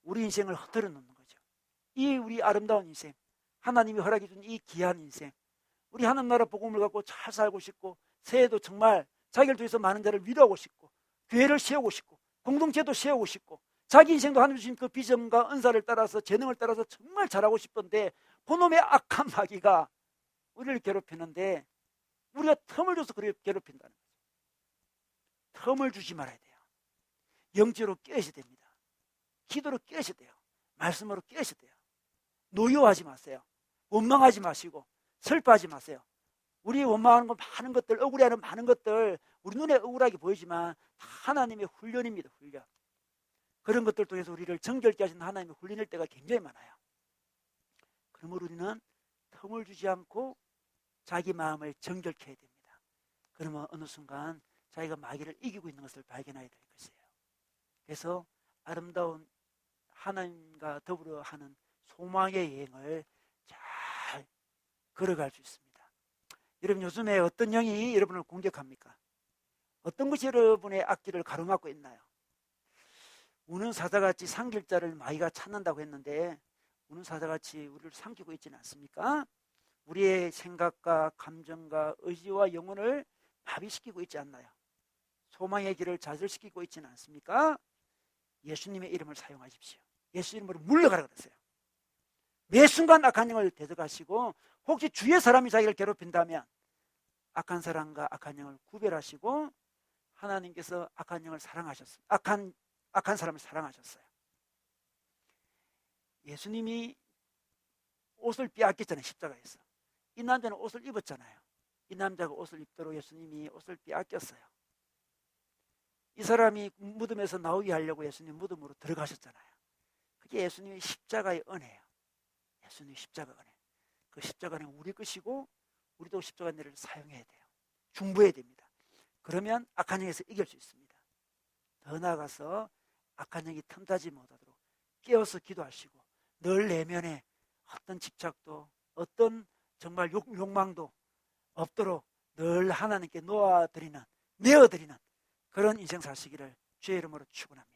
우리 인생을 흩어려 놓는 거죠. 이 우리 아름다운 인생, 하나님이 허락해 준 이 귀한 인생, 우리 하나님 나라 복음을 갖고 잘 살고 싶고 새해도 정말 자기를 통해서 많은 자를 위로하고 싶고 교회를 세우고 싶고 공동체도 세우고 싶고 자기 인생도 하나님 주신 그 비전과 은사를 따라서 재능을 따라서 정말 잘하고 싶은데 그놈의 악한 마귀가 우리를 괴롭히는데 우리가 틈을 줘서 그렇게 괴롭힌다는 거죠. 틈을 주지 말아야 돼요. 영적으로 깨어셔야 됩니다. 기도로 깨어셔야 돼요. 말씀으로 깨어셔야 돼요. 노여워하지 마세요. 원망하지 마시고 슬퍼하지 마세요. 우리 원망하는 거 많은 것들, 억울해하는 많은 것들 우리 눈에 억울하게 보이지만 하나님의 훈련입니다. 훈련. 그런 것들 통해서 우리를 정결케 하시는 하나님의 훈련일 때가 굉장히 많아요. 그러므로 우리는 틈을 주지 않고 자기 마음을 정결케 해야 됩니다. 그러면 어느 순간 자기가 마귀를 이기고 있는 것을 발견하게 될 것이에요. 그래서 아름다운 하나님과 더불어 하는 소망의 여행을 잘 걸어갈 수 있습니다. 여러분, 요즘에 어떤 영이 여러분을 공격합니까? 어떤 것이 여러분의 앞길을 가로막고 있나요? 우는 사자같이 삼킬 자를 마귀가 찾는다고 했는데 우는 사자같이 우리를 삼키고 있지는 않습니까? 우리의 생각과 감정과 의지와 영혼을 마비시키고 있지 않나요? 소망의 길을 좌절시키고 있지는 않습니까? 예수님의 이름을 사용하십시오. 예수 이름으로 물러가라 그랬어요. 매 순간 악한 영을 대적하시고 혹시 주위의 사람이 자기를 괴롭힌다면 악한 사람과 악한 영을 구별하시고 하나님께서 악한 영을 사랑하셨어요. 악한 사람을 사랑하셨어요. 예수님이 옷을 빼앗겼잖아요. 십자가에서. 이 남자는 옷을 입었잖아요. 이 남자가 옷을 입도록 예수님이 옷을 빼앗겼어요. 이 사람이 무덤에서 나오게 하려고 예수님 무덤으로 들어가셨잖아요. 그게 예수님의 십자가의 은혜예요. 예수님의 십자가 은혜. 그 십자가는 우리 것이고 우리도 십자가 은혜를 사용해야 돼요. 중보해야 됩니다. 그러면 악한 영에서 이길 수 있습니다. 더 나아가서 악한 영이 틈타지 못하도록 깨어서 기도하시고 늘 내면에 어떤 집착도 어떤 정말 욕망도 없도록 늘 하나님께 내어드리는 그런 인생 사시기를 주의 이름으로 축원합니다.